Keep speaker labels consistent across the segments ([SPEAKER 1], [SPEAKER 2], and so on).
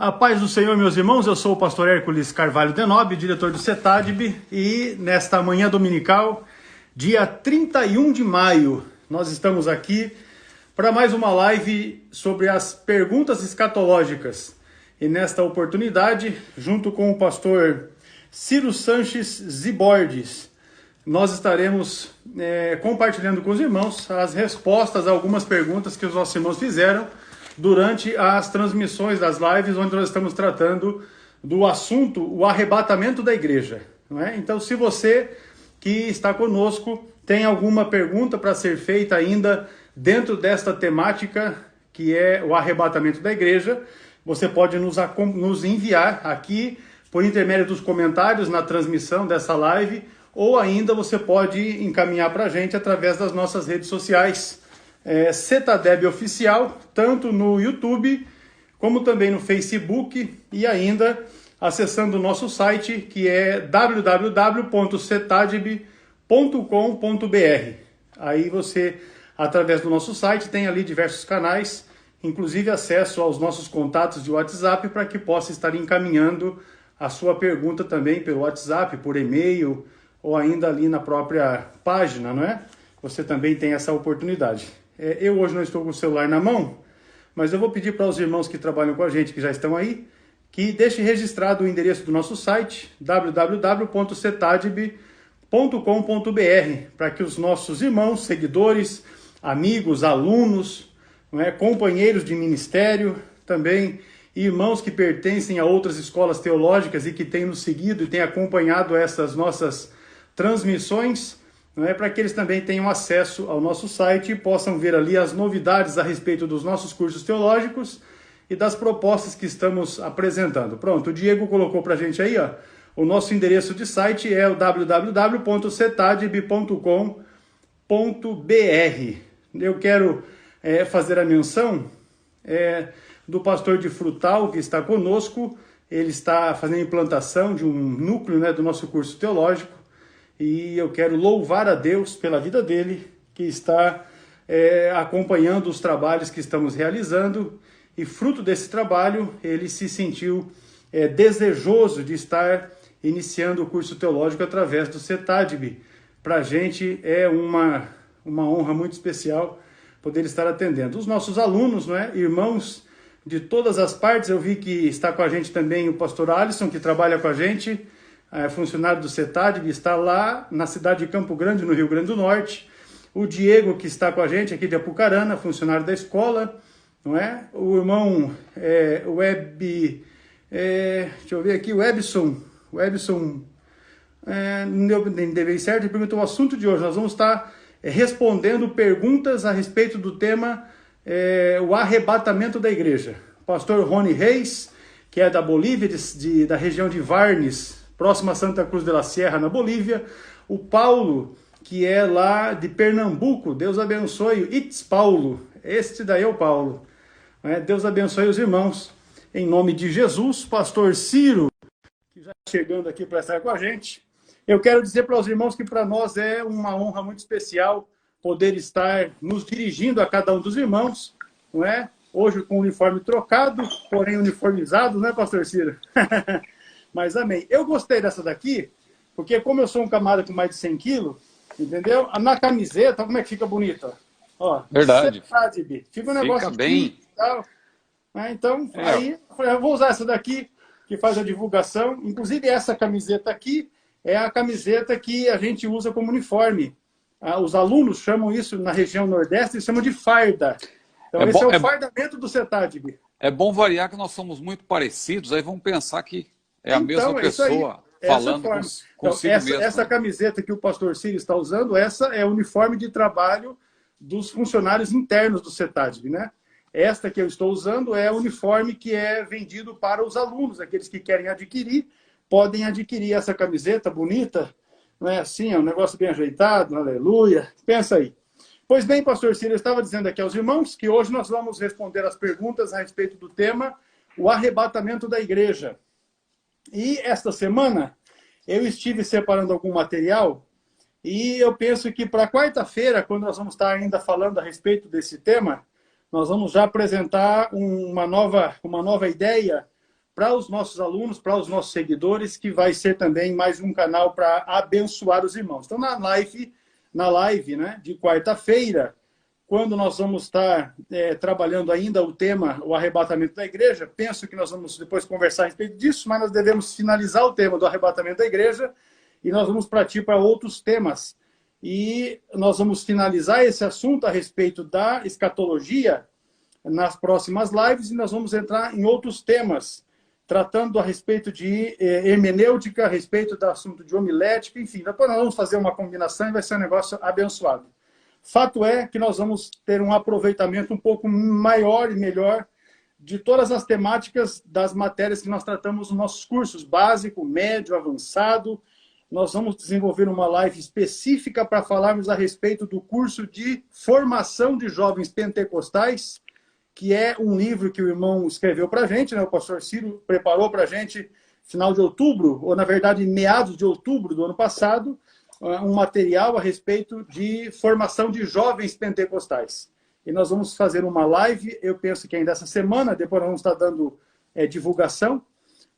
[SPEAKER 1] A paz do Senhor, meus irmãos, eu sou o pastor Hércules Carvalho Denob, diretor do CETADB, e nesta manhã dominical, dia 31 de maio, nós estamos aqui para mais uma live sobre as perguntas escatológicas. E nesta oportunidade, junto com o pastor Ciro Sanches Zibordes, nós estaremos compartilhando com os irmãos as respostas a algumas perguntas que os nossos irmãos fizeram durante as transmissões das lives, onde nós estamos tratando do assunto, o arrebatamento da igreja. Não é? Então, se você que está conosco tem alguma pergunta para ser feita ainda dentro desta temática, que é o arrebatamento da igreja, você pode nos enviar aqui por intermédio dos comentários na transmissão dessa live, ou ainda você pode encaminhar para a gente através das nossas redes sociais, CETADB Oficial, tanto no YouTube, como também no Facebook, e ainda acessando o nosso site, que é www.cetadb.com.br. Aí você, através do nosso site, tem ali diversos canais, inclusive acesso aos nossos contatos de WhatsApp, para que possa estar encaminhando a sua pergunta também pelo WhatsApp, por e-mail, ou ainda ali na própria página, não é? Você também tem essa oportunidade. Eu hoje não estou com o celular na mão, mas eu vou pedir para os irmãos que trabalham com a gente, que já estão aí, que deixe registrado o endereço do nosso site, www.cetadb.com.br, para que os nossos irmãos, seguidores, amigos, alunos, não é, companheiros de ministério, também irmãos que pertencem a outras escolas teológicas e que têm nos seguido e têm acompanhado essas nossas transmissões, não é, para que eles também tenham acesso ao nosso site e possam ver ali as novidades a respeito dos nossos cursos teológicos e das propostas que estamos apresentando. Pronto, o Diego colocou para a gente aí, ó, o nosso endereço de site é o www.cetadb.com.br. Eu quero fazer a menção do pastor de Frutal, que está conosco. Ele está fazendo a implantação de um núcleo, né, do nosso curso teológico, e eu quero louvar a Deus pela vida dele, que está acompanhando os trabalhos que estamos realizando, e fruto desse trabalho, ele se sentiu desejoso de estar iniciando o curso teológico através do CETADB. Para a gente é uma honra muito especial poder estar atendendo. Os nossos alunos, não é? Irmãos de todas as partes, eu vi que está com a gente também o pastor Alisson, que trabalha com a gente, funcionário do CETADB, está lá na cidade de Campo Grande, no Rio Grande do Norte. O Diego, que está com a gente aqui de Apucarana, funcionário da escola, não é? O irmão deixa eu ver aqui, o Ebson, não deu bem certo, ele perguntou o assunto de hoje. Nós vamos estar respondendo perguntas a respeito do tema o arrebatamento da igreja. O pastor Rony Reis, que é da Bolívia, da região de Varnes, próxima a Santa Cruz de la Sierra, na Bolívia. O Paulo, que é lá de Pernambuco. Deus abençoe. It's Paulo. Este daí é o Paulo. Deus abençoe os irmãos. Em nome de Jesus, pastor Ciro, que já está chegando aqui para estar com a gente. Eu quero dizer para os irmãos que para nós é uma honra muito especial poder estar nos dirigindo a cada um dos irmãos, não é? Hoje com o uniforme trocado, porém uniformizado, não é, pastor Ciro? Mas amém. Eu gostei dessa daqui, porque como eu sou um camarada com mais de 100 quilos, entendeu? Na camiseta, como é que fica bonita? Ó,
[SPEAKER 2] verdade.
[SPEAKER 1] Fica um negócio
[SPEAKER 2] fica bem.
[SPEAKER 1] Tal. Então, aí, eu vou usar essa daqui, que faz a divulgação. Inclusive, essa camiseta aqui é a camiseta que a gente usa como uniforme. Os alunos chamam isso, na região Nordeste, eles chamam de farda. Então, esse é o fardamento do CETADB.
[SPEAKER 2] É bom variar que nós somos muito parecidos, aí vamos pensar que é a mesma pessoa falando consigo mesmo.
[SPEAKER 1] Essa camiseta que o pastor Ciro está usando, essa é o uniforme de trabalho dos funcionários internos do CETADB, né? Esta que eu estou usando é o uniforme que é vendido para os alunos, aqueles que querem adquirir, podem adquirir essa camiseta bonita, não é assim, é um negócio bem ajeitado, aleluia. Pensa aí. Pois bem, pastor Ciro, eu estava dizendo aqui aos irmãos que hoje nós vamos responder as perguntas a respeito do tema o arrebatamento da igreja. E esta semana eu estive separando algum material e eu penso que para quarta-feira, quando nós vamos estar ainda falando a respeito desse tema, nós vamos já apresentar uma nova ideia para os nossos alunos, para os nossos seguidores, que vai ser também mais um canal para abençoar os irmãos. Então, na live, né, de quarta-feira, quando nós vamos estar trabalhando ainda o tema, o arrebatamento da igreja, penso que nós vamos depois conversar a respeito disso, mas nós devemos finalizar o tema do arrebatamento da igreja e nós vamos partir para outros temas. E nós vamos finalizar esse assunto a respeito da escatologia nas próximas lives e nós vamos entrar em outros temas, tratando a respeito de hermenêutica, a respeito do assunto de homilética, enfim. Depois nós vamos fazer uma combinação e vai ser um negócio abençoado. Fato é que nós vamos ter um aproveitamento um pouco maior e melhor de todas as temáticas das matérias que nós tratamos nos nossos cursos, básico, médio, avançado. Nós vamos desenvolver uma live específica para falarmos a respeito do curso de formação de jovens pentecostais, que é um livro que o irmão escreveu para a gente, né? O pastor Ciro preparou para a gente final de outubro, ou na verdade meados de outubro do ano passado, um material a respeito de formação de jovens pentecostais. E nós vamos fazer uma live, eu penso que ainda essa semana, depois nós vamos estar dando divulgação,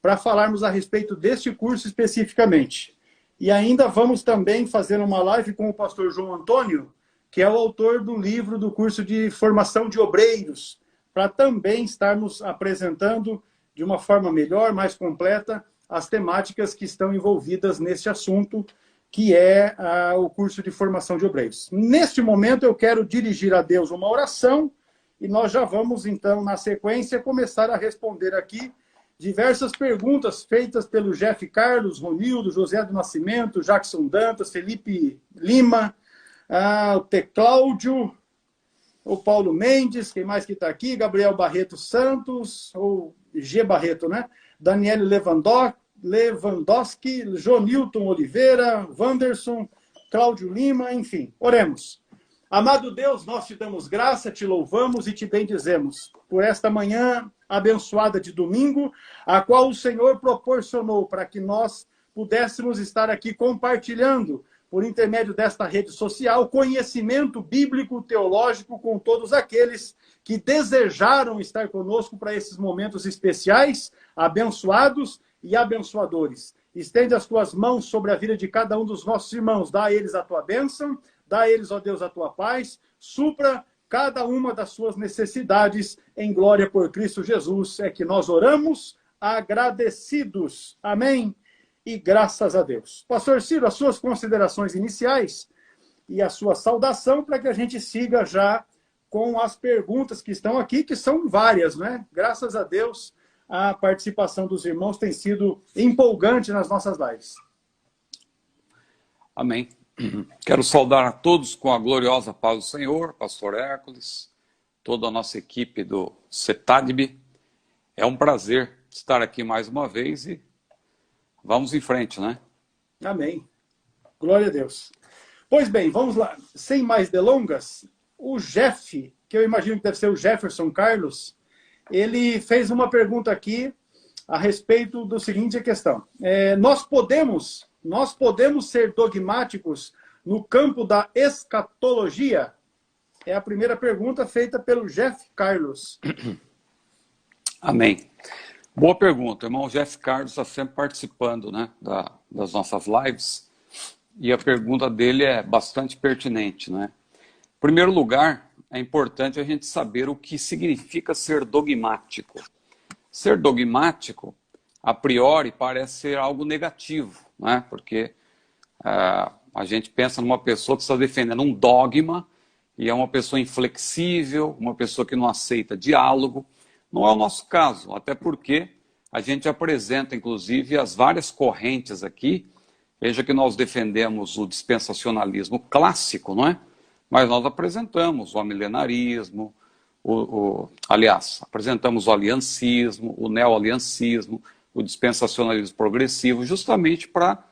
[SPEAKER 1] para falarmos a respeito deste curso especificamente. E ainda vamos também fazer uma live com o pastor João Antônio, que é o autor do livro do curso de formação de obreiros, para também estarmos apresentando de uma forma melhor, mais completa, as temáticas que estão envolvidas nesse assunto, que é o curso de formação de obreiros. Neste momento, eu quero dirigir a Deus uma oração, e nós já vamos, então, na sequência, começar a responder aqui diversas perguntas feitas pelo Jeff Carlos, Ronildo, José do Nascimento, Jackson Dantas, Felipe Lima, o T. Cláudio, o Paulo Mendes, quem mais que está aqui? Gabriel Barreto Santos, ou G. Barreto, né? Daniele Lewandowski, Jonilton Oliveira, Wanderson, Cláudio Lima, enfim. Oremos. Amado Deus, nós te damos graça, te louvamos e te bendizemos por esta manhã abençoada de domingo, a qual o Senhor proporcionou para que nós pudéssemos estar aqui compartilhando, por intermédio desta rede social, conhecimento bíblico, teológico com todos aqueles que desejaram estar conosco para esses momentos especiais, abençoados e abençoadores. Estende as tuas mãos sobre a vida de cada um dos nossos irmãos, dá a eles a tua bênção, dá a eles, ó Deus, a tua paz, supra cada uma das suas necessidades em glória por Cristo Jesus. É que nós oramos agradecidos. Amém? E graças a Deus. Pastor Ciro, as suas considerações iniciais e a sua saudação para que a gente siga já com as perguntas que estão aqui, que são várias, né? Graças a Deus, a participação dos irmãos tem sido empolgante nas nossas lives.
[SPEAKER 2] Amém. Quero saudar a todos com a gloriosa paz do Senhor, pastor Hércules, toda a nossa equipe do CETADB. É um prazer estar aqui mais uma vez e vamos em frente, né?
[SPEAKER 1] Amém. Glória a Deus. Pois bem, vamos lá. Sem mais delongas, o Jeff, que eu imagino que deve ser o Jefferson Carlos, ele fez uma pergunta aqui a respeito do seguinte questão. Nós podemos ser dogmáticos no campo da escatologia? É a primeira pergunta feita pelo Jeff Carlos.
[SPEAKER 2] Amém. Boa pergunta. O irmão Jeff Carlos está sempre participando, né, das nossas lives, e a pergunta dele é bastante pertinente, né? Em primeiro lugar, é importante a gente saber o que significa ser dogmático. Ser dogmático, a priori, parece ser algo negativo, né? Porque a gente pensa numa pessoa que está defendendo um dogma e é uma pessoa inflexível, uma pessoa que não aceita diálogo. Não é o nosso caso, até porque a gente apresenta, inclusive, as várias correntes aqui. Veja que nós defendemos o dispensacionalismo clássico, não é? Mas nós apresentamos o amilenarismo, aliás, apresentamos o aliancismo, o neoaliancismo, o dispensacionalismo progressivo, justamente para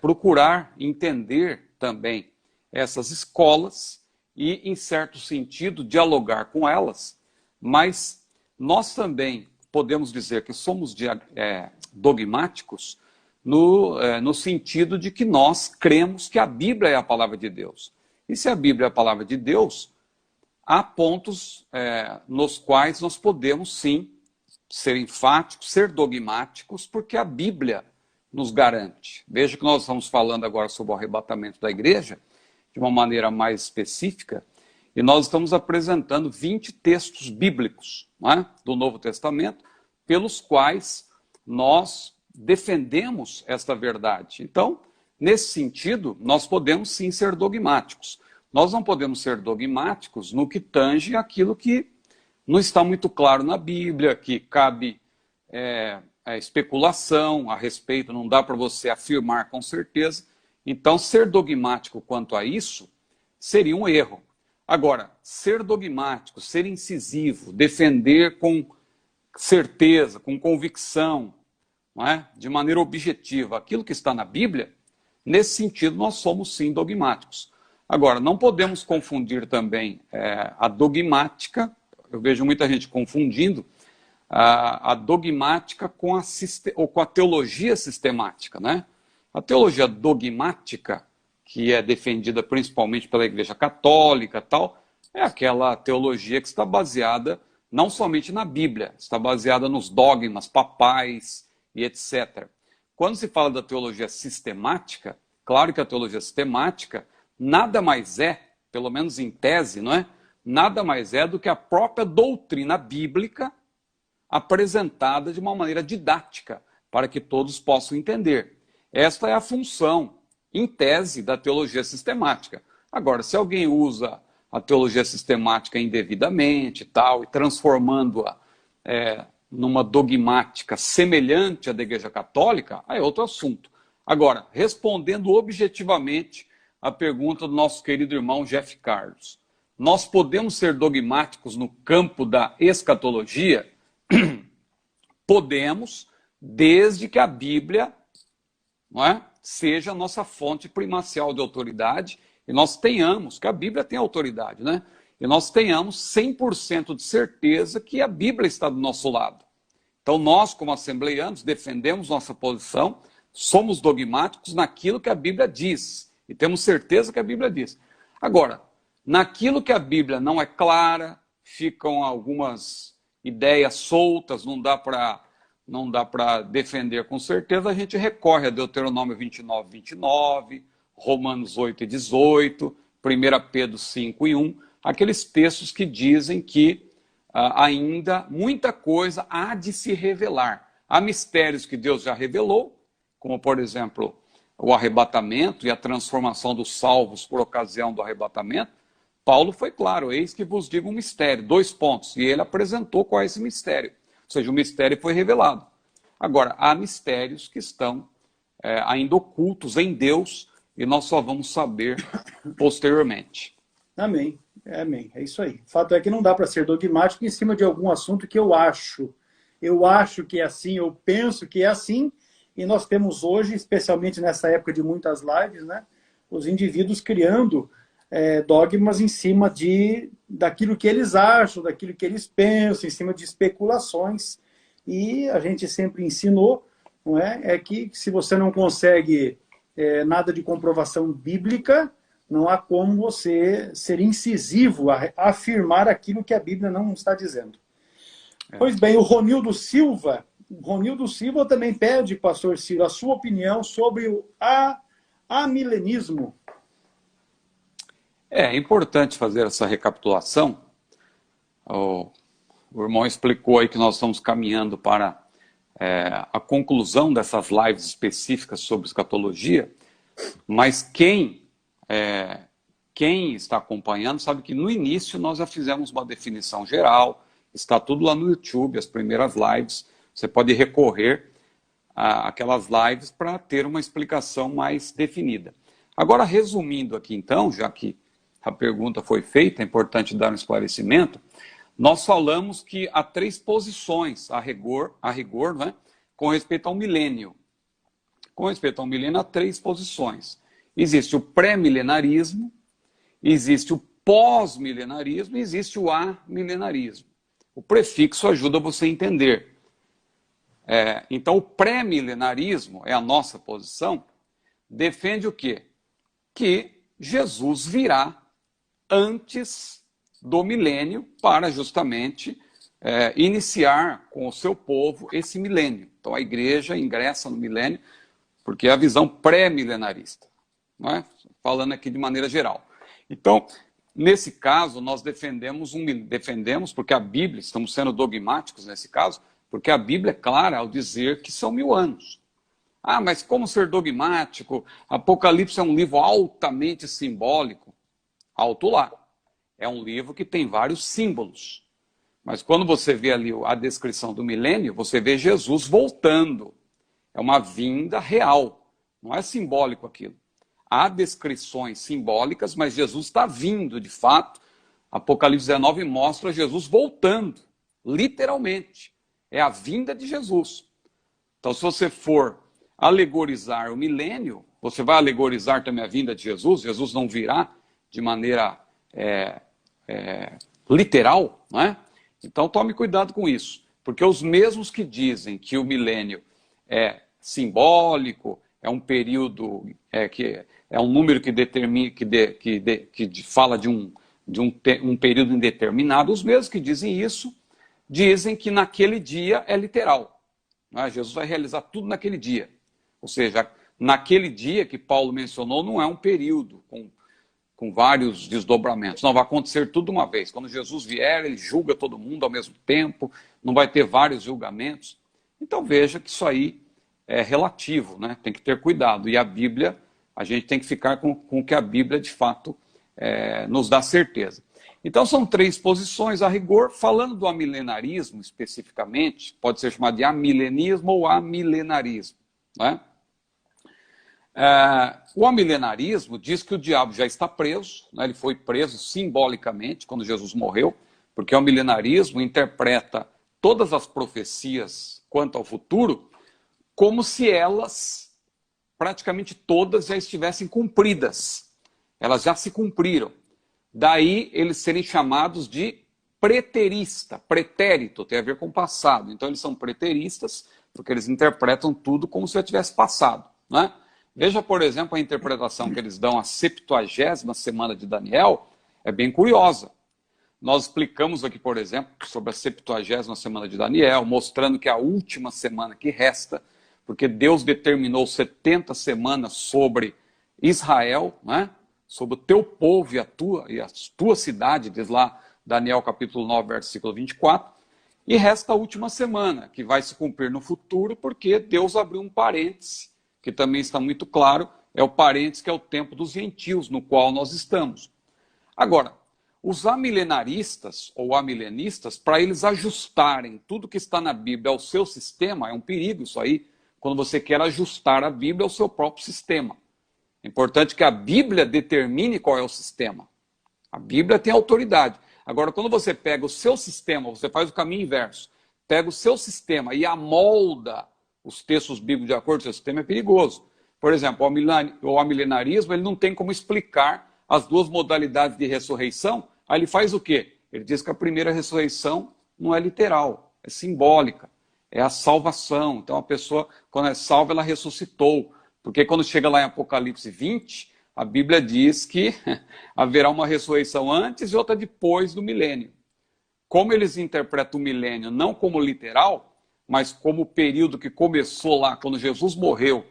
[SPEAKER 2] procurar entender também essas escolas e, em certo sentido, dialogar com elas, mas nós também podemos dizer que somos dogmáticos no sentido de que nós cremos que a Bíblia é a palavra de Deus. E se a Bíblia é a palavra de Deus, há pontos nos quais nós podemos, sim, ser enfáticos, ser dogmáticos, porque a Bíblia nos garante. Veja que nós estamos falando agora sobre o arrebatamento da igreja, de uma maneira mais específica, e nós estamos apresentando 20 textos bíblicos, não é? Do Novo Testamento, pelos quais nós defendemos esta verdade. Então, nesse sentido, nós podemos sim ser dogmáticos. Nós não podemos ser dogmáticos no que tange aquilo que não está muito claro na Bíblia, que cabe a especulação a respeito, não dá para você afirmar com certeza. Então, ser dogmático quanto a isso seria um erro. Agora, ser dogmático, ser incisivo, defender com certeza, com convicção, não é? De maneira objetiva, aquilo que está na Bíblia, nesse sentido nós somos sim dogmáticos. Agora, não podemos confundir também a dogmática, eu vejo muita gente confundindo, a dogmática com a teologia sistemática, né? A teologia dogmática, que é defendida principalmente pela Igreja Católica, tal, é aquela teologia que está baseada não somente na Bíblia, está baseada nos dogmas papais e etc. Quando se fala da teologia sistemática, claro que a teologia sistemática nada mais é, pelo menos em tese, não é? Nada mais é do que a própria doutrina bíblica apresentada de uma maneira didática, para que todos possam entender. Esta é a função, em tese, da teologia sistemática. Agora, se alguém usa a teologia sistemática indevidamente tal, e transformando-a numa dogmática semelhante à da Igreja Católica, aí é outro assunto. Agora, respondendo objetivamente a pergunta do nosso querido irmão Jeff Carlos, nós podemos ser dogmáticos no campo da escatologia? Podemos, desde que a Bíblia, não é, seja a nossa fonte primacial de autoridade, e nós tenhamos, que a Bíblia tem autoridade, né? E nós tenhamos 100% de certeza que a Bíblia está do nosso lado. Então nós, como assembleianos, defendemos nossa posição, somos dogmáticos naquilo que a Bíblia diz, e temos certeza que a Bíblia diz. Agora, naquilo que a Bíblia não é clara, ficam algumas ideias soltas, não dá para defender com certeza, a gente recorre a Deuteronômio 29, 29, Romanos 8 e 18, 1 Pedro 5 e 1, aqueles textos que dizem que ainda muita coisa há de se revelar. Há mistérios que Deus já revelou, como por exemplo o arrebatamento e a transformação dos salvos por ocasião do arrebatamento. Paulo foi claro, eis que vos digo um mistério, 2 pontos, e ele apresentou qual é esse mistério. Ou seja, o mistério foi revelado. Agora, há mistérios que estão ainda ocultos em Deus e nós só vamos saber posteriormente.
[SPEAKER 1] Amém. Amém. É isso aí. O fato é que não dá para ser dogmático em cima de algum assunto que eu acho. Eu acho que é assim, eu penso que é assim, e nós temos hoje, especialmente nessa época de muitas lives, né, os indivíduos criando dogmas em cima daquilo que eles acham, daquilo que eles pensam, em cima de especulações. E a gente sempre ensinou, não é que se você não consegue nada de comprovação bíblica, não há como você ser incisivo a afirmar aquilo que a Bíblia não está dizendo. Pois bem, o Ronildo Silva também pede, pastor Ciro, a sua opinião sobre o amilenismo.
[SPEAKER 2] É importante fazer essa recapitulação. O irmão explicou aí que nós estamos caminhando para a conclusão dessas lives específicas sobre escatologia, mas quem está acompanhando sabe que no início nós já fizemos uma definição geral, está tudo lá no YouTube, as primeiras lives, você pode recorrer àquelas lives para ter uma explicação mais definida. Agora, resumindo aqui então, já que a pergunta foi feita, é importante dar um esclarecimento, nós falamos que há 3 posições a rigor, não é? Com respeito ao milênio. Com respeito ao milênio, há 3 posições. Existe o pré-milenarismo, existe o pós-milenarismo e existe o amilenarismo. O prefixo ajuda você a entender. Então, o pré-milenarismo, é a nossa posição, defende o quê? Que Jesus virá antes do milênio para justamente iniciar com o seu povo esse milênio. Então a igreja ingressa no milênio, porque é a visão pré-milenarista, não é? Falando aqui de maneira geral. Então, nesse caso, nós defendemos, porque a Bíblia, estamos sendo dogmáticos nesse caso, porque a Bíblia é clara ao dizer que são 1000 anos. Ah, mas como ser dogmático? Apocalipse é um livro altamente simbólico. Alto lá. É um livro que tem vários símbolos. Mas quando você vê ali a descrição do milênio, você vê Jesus voltando. É uma vinda real. Não é simbólico aquilo. Há descrições simbólicas, mas Jesus está vindo, de fato. Apocalipse 19 mostra Jesus voltando, literalmente. É a vinda de Jesus. Então, se você for alegorizar o milênio, você vai alegorizar também a vinda de Jesus. Jesus não virá de maneira literal, não é? Então, tome cuidado com isso. Porque os mesmos que dizem que o milênio é simbólico, é um período que é um número que determina, que fala de um período indeterminado. Os mesmos que dizem isso dizem que naquele dia é literal. Né? Jesus vai realizar tudo naquele dia. Ou seja, naquele dia que Paulo mencionou não é um período com vários desdobramentos. Não, vai acontecer tudo de uma vez. Quando Jesus vier, ele julga todo mundo ao mesmo tempo, não vai ter vários julgamentos. Então veja que isso aí é relativo, né? Tem que ter cuidado. E a Bíblia, a gente tem que ficar com o que a Bíblia, de fato, nos dá certeza. Então são 3 posições a rigor. Falando do amilenarismo, especificamente, pode ser chamado de amilenismo ou amilenarismo. Né? O amilenarismo diz que o diabo já está preso, né? Ele foi preso simbolicamente quando Jesus morreu, porque o milenarismo interpreta todas as profecias quanto ao futuro como se elas, praticamente todas, já estivessem cumpridas. Elas já se cumpriram. Daí eles serem chamados de preterista. Pretérito tem a ver com passado. Então eles são preteristas porque eles interpretam tudo como se já tivesse passado. Né? Veja, por exemplo, a interpretação que eles dão à 70ª semana de Daniel, é bem curiosa. Nós explicamos aqui, por exemplo, sobre a 70ª semana de Daniel, mostrando que é a última semana que resta, porque Deus determinou 70 semanas sobre Israel, né? Sobre o teu povo e a tua cidade, diz lá Daniel capítulo 9, versículo 24, e resta a última semana, que vai se cumprir no futuro, porque Deus abriu um parêntese, que também está muito claro, é o parêntese que é o tempo dos gentios, no qual nós estamos. Agora, os amilenaristas ou amilenistas, para eles ajustarem tudo que está na Bíblia ao seu sistema, é um perigo isso aí, quando você quer ajustar a Bíblia ao seu próprio sistema. É importante que a Bíblia determine qual é o sistema. A Bíblia tem autoridade. Agora, quando você pega o seu sistema, você faz o caminho inverso, pega o seu sistema e amolda os textos bíblicos de acordo com o seu sistema, é perigoso. Por exemplo, o amilenarismo, ele não tem como explicar as 2 modalidades de ressurreição. Aí ele faz o quê? Ele diz que a primeira ressurreição não é literal, é simbólica, é a salvação. Então a pessoa, quando é salva, ela ressuscitou. Porque quando chega lá em Apocalipse 20, a Bíblia diz que haverá uma ressurreição antes e outra depois do milênio. Como eles interpretam o milênio não como literal, mas como o período que começou lá quando Jesus morreu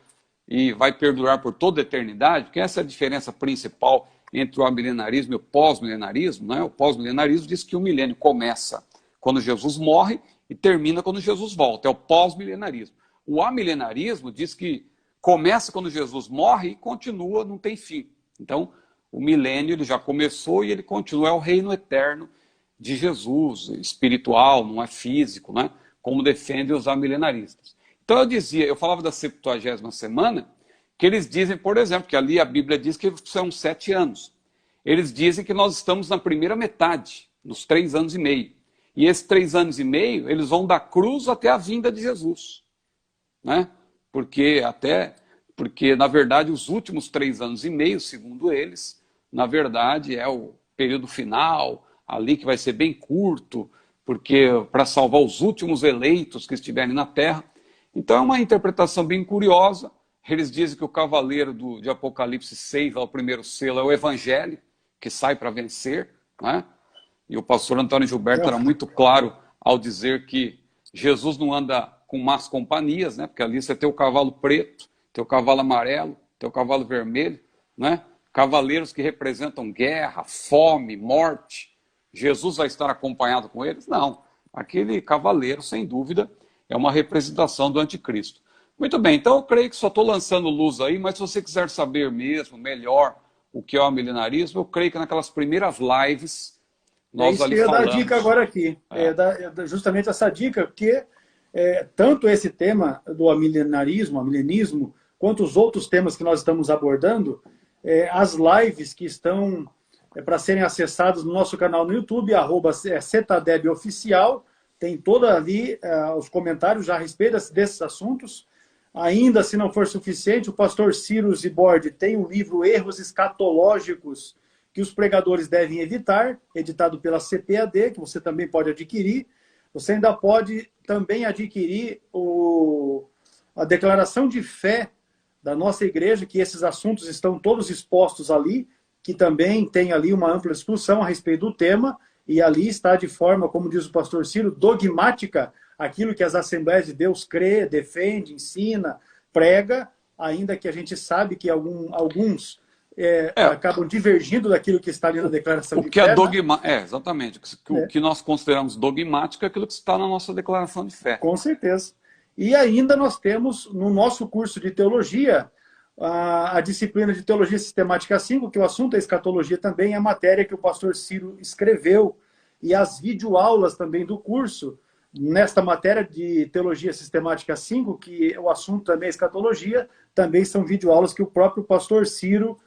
[SPEAKER 2] e vai perdurar por toda a eternidade, porque essa é a diferença principal entre o amilenarismo e o pós-milenarismo. Né? O pós-milenarismo diz que o milênio começa quando Jesus morre e termina quando Jesus volta. É o pós-milenarismo. O amilenarismo diz que começa quando Jesus morre e continua, não tem fim. Então, o milênio ele já começou e ele continua. É o reino eterno de Jesus, espiritual, não é físico, né? Como defendem os amilenaristas. Então eu falava da 70ª semana, que eles dizem, por exemplo, que ali a Bíblia diz que são 7 anos. Eles dizem que nós estamos na primeira metade, nos 3 anos e meio. E esses 3 anos e meio, eles vão da cruz até a vinda de Jesus. Né? Porque, na verdade, os últimos 3 anos e meio, segundo eles, na verdade, é o período final, ali que vai ser bem curto, porque para salvar os últimos eleitos que estiverem na terra. Então é uma interpretação bem curiosa. Eles dizem que o cavaleiro de Apocalipse 6, o primeiro selo, é o evangelho, que sai para vencer. Né? E o pastor Antônio Gilberto era muito claro ao dizer que Jesus não anda com más companhias, né? Porque ali você tem o cavalo preto, tem o cavalo amarelo, tem o cavalo vermelho, né? Cavaleiros que representam guerra, fome, morte. Jesus vai estar acompanhado com eles? Não. Aquele cavaleiro, sem dúvida, é uma representação do anticristo. Muito bem, então eu creio que só estou lançando luz aí, mas se você quiser saber mesmo, melhor, o que é o milenarismo, eu creio que naquelas primeiras lives nós ali falamos.
[SPEAKER 1] Dar a dica agora aqui, justamente essa dica, porque tanto esse tema do milenarismo, quanto os outros temas que nós estamos abordando, as lives que estão para serem acessadas no nosso canal no YouTube, @CETADEB-oficial, tem toda ali os comentários já a respeito desses assuntos. Ainda, se não for suficiente, o pastor Ciro Zibord tem o livro Erros Escatológicos que os pregadores devem evitar, editado pela CPAD, que você também pode adquirir. Você ainda pode também adquirir a declaração de fé da nossa igreja, que esses assuntos estão todos expostos ali, que também tem ali uma ampla discussão a respeito do tema, e ali está de forma, como diz o pastor Ciro, dogmática, aquilo que as Assembleias de Deus crê, defende, ensina, prega, ainda que a gente sabe que alguns acabam divergindo daquilo que está ali na declaração de fé.
[SPEAKER 2] Exatamente. O que nós consideramos dogmático é aquilo que está na nossa declaração de fé.
[SPEAKER 1] Com certeza. E ainda nós temos, no nosso curso de teologia, a disciplina de Teologia Sistemática 5, que o assunto é escatologia também, é a matéria que o pastor Ciro escreveu, e as videoaulas também do curso, nesta matéria de Teologia Sistemática 5, que o assunto também é escatologia, também são videoaulas que o próprio pastor Ciro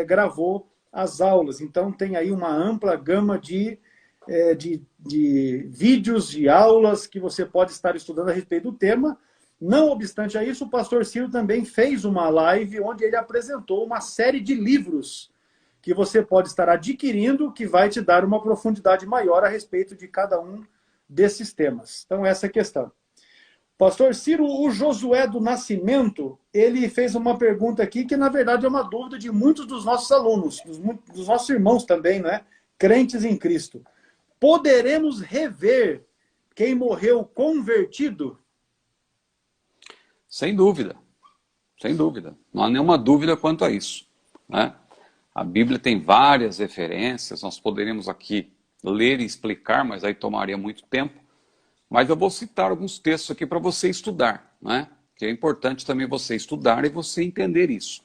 [SPEAKER 1] gravou as aulas. Então tem aí uma ampla gama de vídeos, de aulas que você pode estar estudando a respeito do tema. Não obstante a isso, o pastor Ciro também fez uma live onde ele apresentou uma série de livros que você pode estar adquirindo, que vai te dar uma profundidade maior a respeito de cada um desses temas. Então, essa é a questão. Pastor Ciro, o Josué do Nascimento, ele fez uma pergunta aqui que, na verdade, é uma dúvida de muitos dos nossos alunos, dos nossos irmãos também, né? Crentes em Cristo. Poderemos rever quem morreu convertido?
[SPEAKER 2] Sem dúvida. Sem dúvida. Não há nenhuma dúvida quanto a isso, né? A Bíblia tem várias referências, nós poderíamos aqui ler e explicar, mas aí tomaria muito tempo. Mas eu vou citar alguns textos aqui para você estudar, né? Que é importante também você estudar e você entender isso.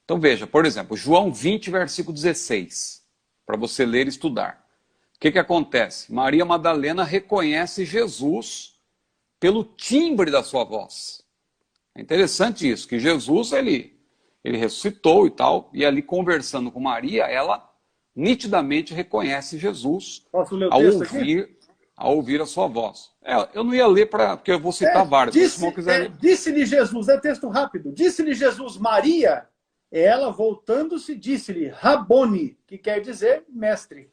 [SPEAKER 2] Então veja, por exemplo, João 20, versículo 16, para você ler e estudar. O que acontece? Maria Madalena reconhece Jesus pelo timbre da sua voz. É interessante isso, que Jesus, ele ressuscitou e tal, e ali conversando com Maria, ela nitidamente reconhece Jesus ao ouvir a sua voz. Eu não ia ler, porque eu vou citar vários.
[SPEAKER 1] Disse-lhe Jesus, é texto rápido, disse-lhe Jesus, Maria, ela voltando-se, disse-lhe, Rabone, que quer dizer mestre.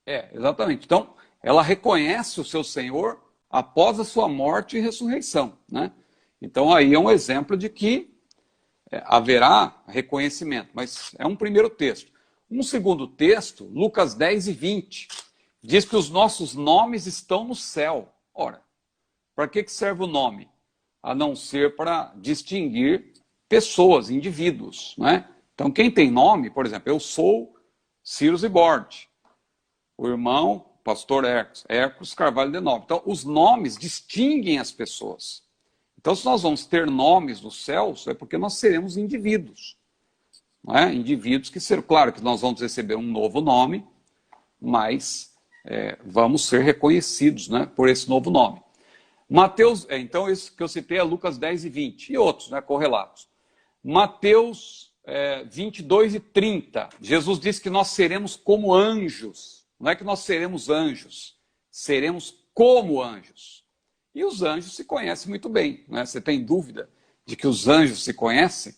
[SPEAKER 2] Exatamente. Então, ela reconhece o seu Senhor após a sua morte e ressurreição, né? Então, aí é um exemplo de que haverá reconhecimento, mas é um primeiro texto. Um segundo texto, Lucas 10 e 20, diz que os nossos nomes estão no céu. Ora, para que serve o nome? A não ser para distinguir pessoas, indivíduos, né? Então, quem tem nome, por exemplo, eu sou Ciro Zibord, o irmão, pastor Hércules Carvalho de Nobre. Então, os nomes distinguem as pessoas. Então, se nós vamos ter nomes nos céus, é porque nós seremos indivíduos. Não é? Indivíduos que serão, claro que nós vamos receber um novo nome, mas vamos ser reconhecidos, né, por esse novo nome. Mateus, então, esse que eu citei é Lucas 10 e 20, e outros, né, correlatos. Mateus 22 e 30, Jesus disse que nós seremos como anjos. Não é que nós seremos anjos, seremos como anjos. E os anjos se conhecem muito bem, né? Você tem dúvida de que os anjos se conhecem?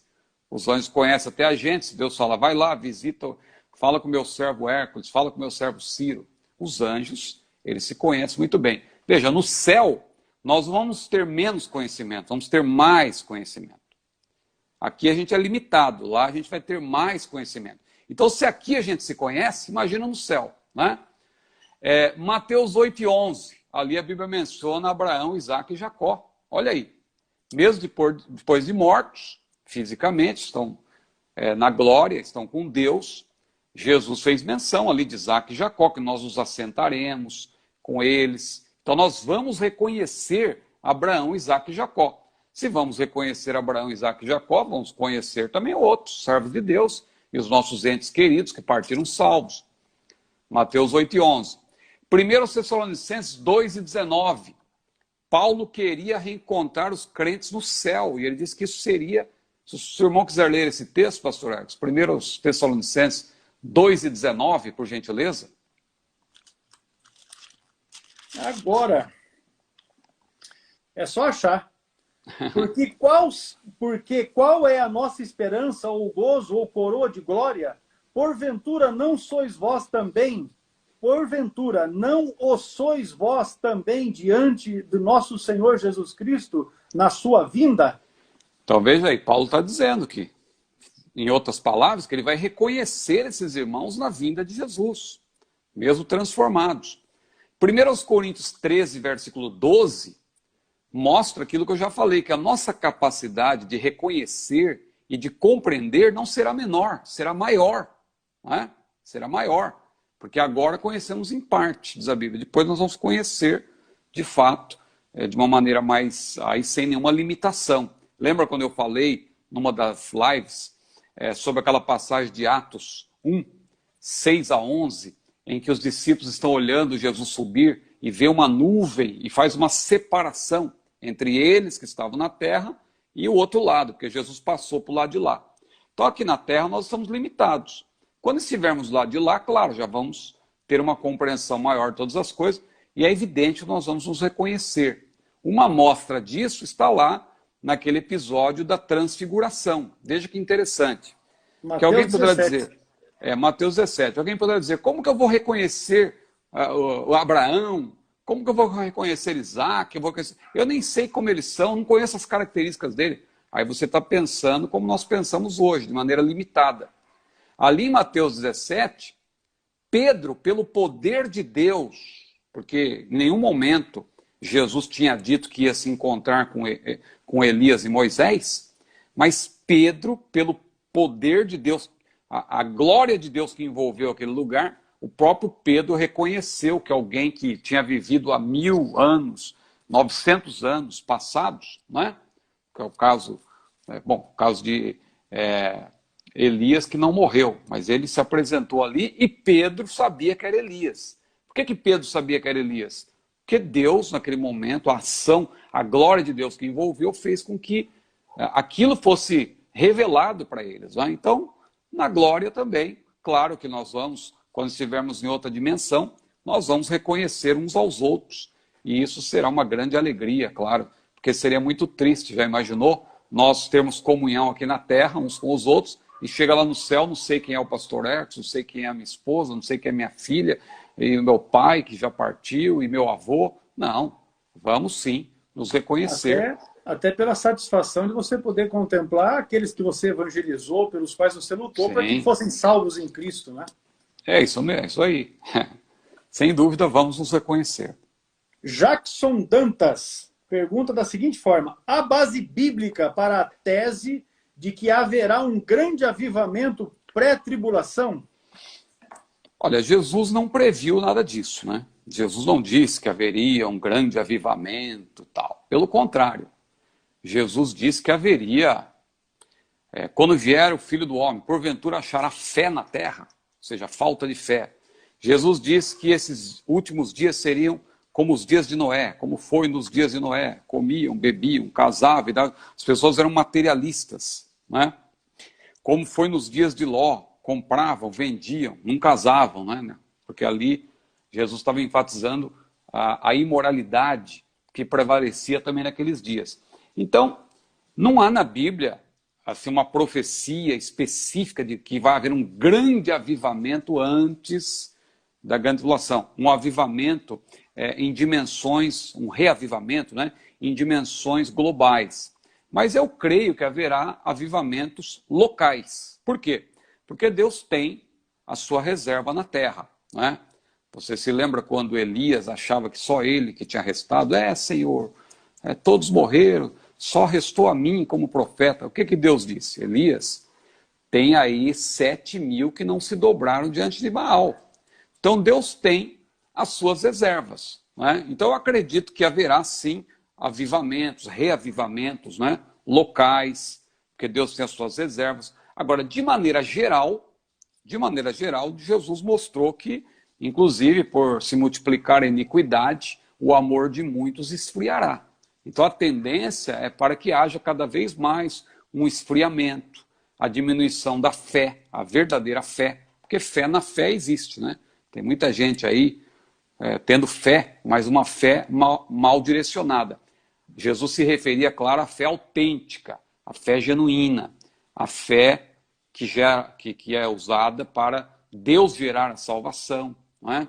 [SPEAKER 2] Os anjos conhecem até a gente. Se Deus fala, vai lá, visita, fala com o meu servo Hércules, fala com o meu servo Ciro. Os anjos, eles se conhecem muito bem. Veja, no céu, nós vamos ter menos conhecimento, vamos ter mais conhecimento. Aqui a gente é limitado, lá a gente vai ter mais conhecimento. Então, se aqui a gente se conhece, imagina no céu, né? Mateus 8 e 11. ali a Bíblia menciona Abraão, Isaac e Jacó. Olha aí, mesmo depois de mortos, fisicamente, estão na glória, estão com Deus, Jesus fez menção ali de Isaac e Jacó, que nós nos assentaremos com eles. Então nós vamos reconhecer Abraão, Isaac e Jacó. Se vamos reconhecer Abraão, Isaac e Jacó, vamos conhecer também outros servos de Deus e os nossos entes queridos que partiram salvos. Mateus 8:11. 1 Tessalonicenses 2:19. Paulo queria reencontrar os crentes no céu, e ele disse que isso seria, se o seu irmão quiser ler esse texto, pastor Ercos, 1 Tessalonicenses 2:19, por gentileza.
[SPEAKER 1] Agora, é só achar. Porque qual é a nossa esperança, ou gozo, ou coroa de glória? Porventura não sois vós também, porventura não o sois vós também diante do nosso Senhor Jesus Cristo na sua vinda?
[SPEAKER 2] Então veja aí, Paulo está dizendo que, em outras palavras, que ele vai reconhecer esses irmãos na vinda de Jesus, mesmo transformados. 1 Coríntios 13, versículo 12, mostra aquilo que eu já falei, que a nossa capacidade de reconhecer e de compreender não será menor, será maior. Não é? Será maior, porque agora conhecemos em parte, diz a Bíblia. Depois nós vamos conhecer, de fato, de uma maneira mais, aí sem nenhuma limitação. Lembra quando eu falei, numa das lives, sobre aquela passagem de Atos 1, 6-11, em que os discípulos estão olhando Jesus subir e vê uma nuvem e faz uma separação entre eles que estavam na terra e o outro lado, porque Jesus passou para o lado de lá. Então aqui na terra nós estamos limitados. Quando estivermos lá de lá, claro, já vamos ter uma compreensão maior de todas as coisas, e é evidente que nós vamos nos reconhecer. Uma amostra disso está lá naquele episódio da transfiguração. Veja que interessante.
[SPEAKER 1] Mateus
[SPEAKER 2] que alguém poderá
[SPEAKER 1] 17.
[SPEAKER 2] dizer, Mateus 17, alguém poderá dizer, como que eu vou reconhecer o Abraão? Como que eu vou reconhecer Isaac? Eu nem sei como eles são, não conheço as características dele. Aí você está pensando como nós pensamos hoje, de maneira limitada. Ali em Mateus 17, Pedro, pelo poder de Deus, porque em nenhum momento Jesus tinha dito que ia se encontrar com Elias e Moisés, mas Pedro, pelo poder de Deus, a glória de Deus que envolveu aquele lugar, o próprio Pedro reconheceu que alguém que tinha vivido há 1000 anos, 900 anos passados, não é? Que é o caso, o caso de Elias, que não morreu, mas ele se apresentou ali e Pedro sabia que era Elias. Por que Pedro sabia que era Elias? Porque Deus, naquele momento, a ação, a glória de Deus que envolveu, fez com que aquilo fosse revelado para eles. Não é? Então, na glória também, claro que nós vamos, quando estivermos em outra dimensão, nós vamos reconhecer uns aos outros. E isso será uma grande alegria, claro, porque seria muito triste, já imaginou? Nós termos comunhão aqui na terra, uns com os outros, e chega lá no céu, não sei quem é o pastor Ercos, não sei quem é a minha esposa, não sei quem é minha filha, e o meu pai que já partiu, e meu avô. Não, vamos sim nos reconhecer.
[SPEAKER 1] Até pela satisfação de você poder contemplar aqueles que você evangelizou, pelos quais você lutou, para que fossem salvos em Cristo, né?
[SPEAKER 2] É isso mesmo, é isso aí. Sem dúvida, vamos nos reconhecer.
[SPEAKER 1] Jackson Dantas pergunta da seguinte forma: a base bíblica para a tese de que haverá um grande avivamento pré-tribulação?
[SPEAKER 2] Olha, Jesus não previu nada disso, né? Jesus não disse que haveria um grande avivamento, tal. Pelo contrário, Jesus disse que haveria, quando vier o Filho do Homem, porventura achará fé na terra, ou seja, falta de fé. Jesus disse que esses últimos dias seriam como os dias de Noé, como foi nos dias de Noé, comiam, bebiam, casavam, as pessoas eram materialistas, né? Como foi nos dias de Ló, compravam, vendiam, não casavam, né? Porque ali Jesus estava enfatizando a imoralidade que prevalecia também naqueles dias. Então, não há na Bíblia assim, uma profecia específica de que vai haver um grande avivamento antes da grande tribulação. Um avivamento em dimensões, um reavivamento, né, em dimensões globais. Mas eu creio que haverá avivamentos locais. Por quê? Porque Deus tem a sua reserva na terra, né? Você se lembra quando Elias achava que só ele que tinha restado? Senhor, todos morreram, só restou a mim como profeta. O que Deus disse? Elias, tem aí 7.000 que não se dobraram diante de Baal. Então Deus tem as suas reservas, né? Então eu acredito que haverá sim avivamentos, reavivamentos, né? Locais, porque Deus tem as suas reservas. Agora, de maneira geral, Jesus mostrou que, inclusive, por se multiplicar a iniquidade, o amor de muitos esfriará. Então a tendência é para que haja cada vez mais um esfriamento, a diminuição da fé, a verdadeira fé, porque fé na fé existe, né? Tem muita gente aí tendo fé, mas uma fé mal direcionada. Jesus se referia, claro, à fé autêntica, à fé genuína, à fé que é usada para Deus gerar a salvação, não é?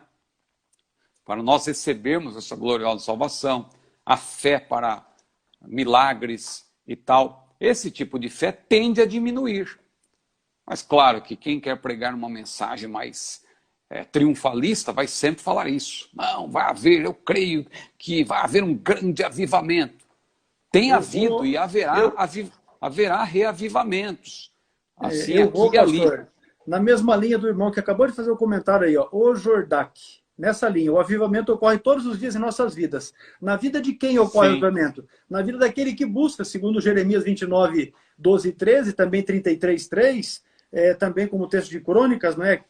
[SPEAKER 2] Para nós recebermos essa gloriosa salvação, a fé para milagres e tal. Esse tipo de fé tende a diminuir. Mas claro que quem quer pregar uma mensagem mais triunfalista vai sempre falar isso. Não, vai haver, eu creio que vai haver um grande avivamento. Tem havido e haverá reavivamentos. Assim, aqui e ali.
[SPEAKER 1] Pastor, na mesma linha do irmão que acabou de fazer o comentário aí, ó, o Jordac, nessa linha, o avivamento ocorre todos os dias em nossas vidas. Na vida de quem ocorre o avivamento? Na vida daquele que busca, segundo Jeremias 29, 12 e 13, também 33, 3, também como texto de Crônicas, não é?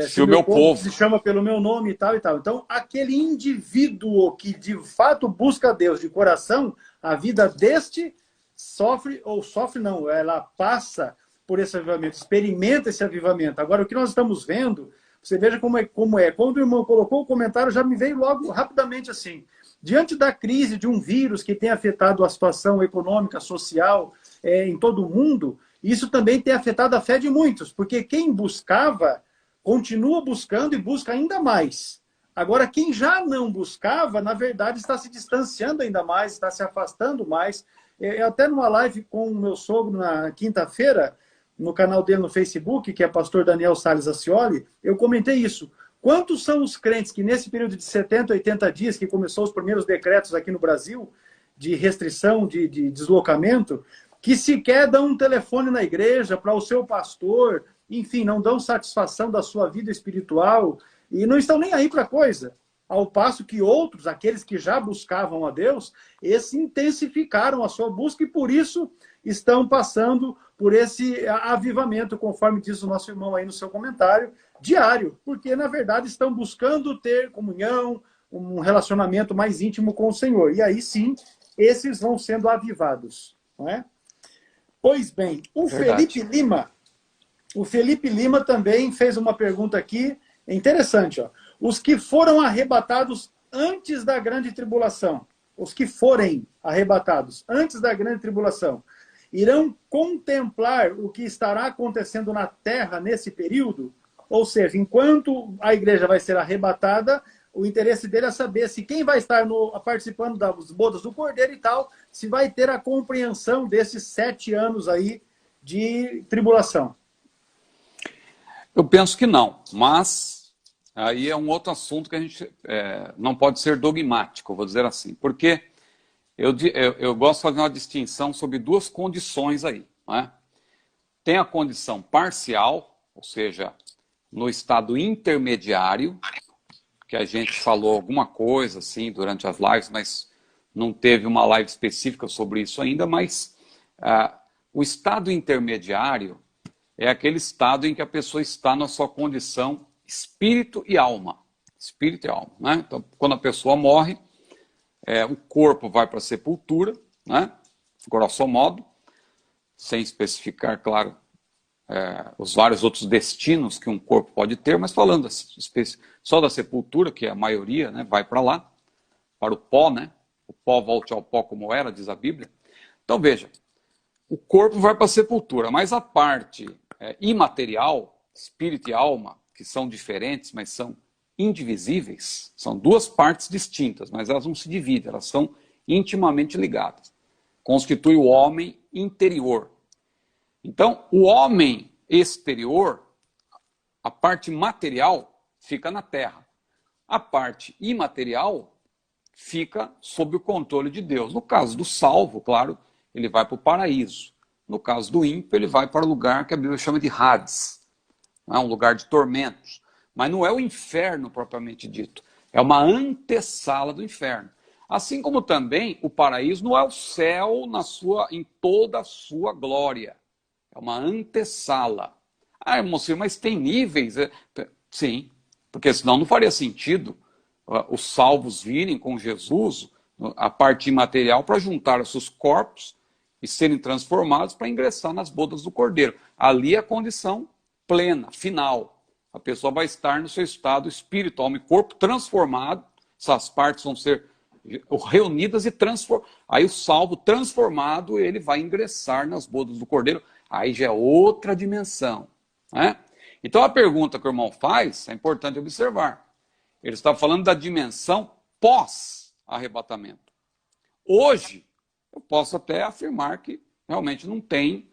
[SPEAKER 2] Se o meu povo
[SPEAKER 1] se chama pelo meu nome e tal e tal. Então, aquele indivíduo que de fato busca Deus de coração, a vida deste ela passa por esse avivamento, experimenta esse avivamento. Agora, o que nós estamos vendo, você veja como é. Quando o irmão colocou o comentário, já me veio logo rapidamente assim. Diante da crise de um vírus que tem afetado a situação econômica, social em todo o mundo, isso também tem afetado a fé de muitos, porque quem buscava, continua buscando e busca ainda mais. Agora, quem já não buscava, na verdade, está se distanciando ainda mais, está se afastando mais. Até numa live com o meu sogro na quinta-feira, no canal dele no Facebook, que é pastor Daniel Salles Ascioli, eu comentei isso. Quantos são os crentes que nesse período de 70, 80 dias, que começou os primeiros decretos aqui no Brasil, de restrição, de deslocamento, que sequer dão um telefone na igreja para o seu pastor, enfim, não dão satisfação da sua vida espiritual e não estão nem aí para a coisa. Ao passo que outros, aqueles que já buscavam a Deus, esses intensificaram a sua busca e por isso estão passando por esse avivamento, conforme diz o nosso irmão aí no seu comentário, diário, porque na verdade estão buscando ter comunhão, um relacionamento mais íntimo com o Senhor. E aí sim, esses vão sendo avivados, não é? Pois bem, o Felipe Lima também fez uma pergunta aqui, interessante, ó. Os que foram arrebatados antes da grande tribulação, os que forem arrebatados antes da grande tribulação, irão contemplar o que estará acontecendo na terra nesse período? Ou seja, enquanto a igreja vai ser arrebatada, o interesse dele é saber se quem vai estar participando das bodas do Cordeiro e tal, se vai ter a compreensão desses 7 anos aí de tribulação.
[SPEAKER 2] Eu penso que não, mas aí é um outro assunto que a gente não pode ser dogmático, vou dizer assim, porque eu gosto de fazer uma distinção sobre 2 condições aí, não é? Tem a condição parcial, ou seja, no estado intermediário, que a gente falou alguma coisa assim durante as lives, mas não teve uma live específica sobre isso ainda, mas o estado intermediário é aquele estado em que a pessoa está na sua condição espírito e alma. Espírito e alma, né? Então, quando a pessoa morre, o corpo vai para a sepultura, né? Grosso modo, sem especificar, claro, os vários outros destinos que um corpo pode ter, mas falando só da sepultura, que é a maioria, né, vai para lá, para o pó, né? O pó volte ao pó como era, diz a Bíblia. Então veja, o corpo vai para a sepultura, mas a parte imaterial, espírito e alma, que são diferentes, mas são indivisíveis, são 2 partes distintas, mas elas não se dividem, elas são intimamente ligadas. Constitui o homem interior. Então, o homem exterior, a parte material, fica na terra. A parte imaterial fica sob o controle de Deus. No caso do salvo, claro, ele vai para o paraíso. No caso do ímpio, ele vai para o lugar que a Bíblia chama de Hades, um lugar de tormentos. Mas não é o inferno propriamente dito. É uma antessala do inferno. Assim como também o paraíso não é o céu em toda a sua glória. É uma antessala. Ah, irmão, mas tem níveis? Sim, porque senão não faria sentido os salvos virem com Jesus, a parte imaterial, para juntar os seus corpos e serem transformados para ingressar nas bodas do Cordeiro. Ali é a condição plena, final. A pessoa vai estar no seu estado espírito, alma e corpo transformado. Essas partes vão ser reunidas e transformadas. Aí o salvo transformado, ele vai ingressar nas bodas do Cordeiro. Aí já é outra dimensão, né? Então a pergunta que o irmão faz é importante observar. Ele está falando da dimensão pós-arrebatamento. Hoje, eu posso até afirmar que realmente não tem,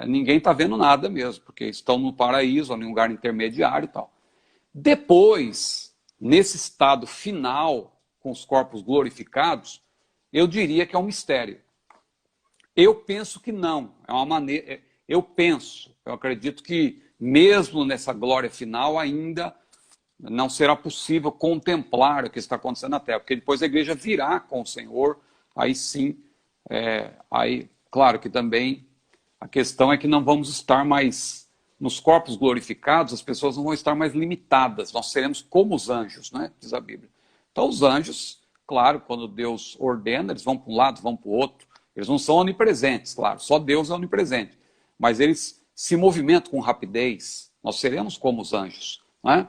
[SPEAKER 2] ninguém está vendo nada mesmo, porque estão no paraíso, ou em um lugar intermediário e tal. Depois, nesse estado final, com os corpos glorificados, eu diria que é um mistério. Eu penso que não. É uma maneira. Eu acredito que mesmo nessa glória final ainda não será possível contemplar o que está acontecendo na Terra, porque depois a igreja virá com o Senhor, aí sim, aí, claro que também a questão é que não vamos estar mais nos corpos glorificados, as pessoas não vão estar mais limitadas, nós seremos como os anjos, né, diz a Bíblia. Então os anjos, claro, quando Deus ordena, eles vão para um lado, vão para o outro, eles não são onipresentes, claro, só Deus é onipresente, mas eles se movimentam com rapidez, nós seremos como os anjos, né?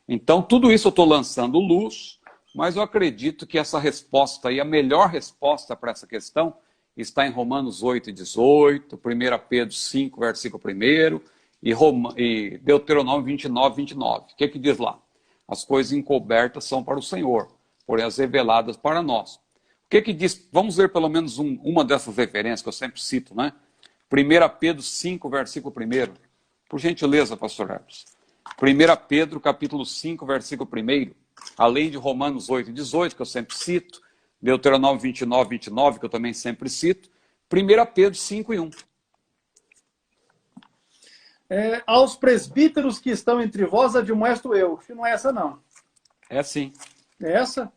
[SPEAKER 2] Então, tudo isso eu estou lançando luz, mas eu acredito que essa resposta aí, a melhor resposta para essa questão, está em Romanos 8:18, 1 Pedro 5, versículo 1, e Deuteronômio 29:29. O que diz lá? As coisas encobertas são para o Senhor, porém as reveladas para nós. O que diz? Vamos ver pelo menos uma dessas referências que eu sempre cito, né? 1 Pedro 5, versículo 1. Por gentileza, pastor Hermes. 1 Pedro, capítulo 5, versículo 1, além de Romanos 8:18, que eu sempre cito, Deuteronômio 29:29, que eu também sempre cito, 1 Pedro 5:1.
[SPEAKER 1] Aos presbíteros que estão entre vós admoesto eu. Não é essa, não.
[SPEAKER 2] É sim.
[SPEAKER 1] É essa?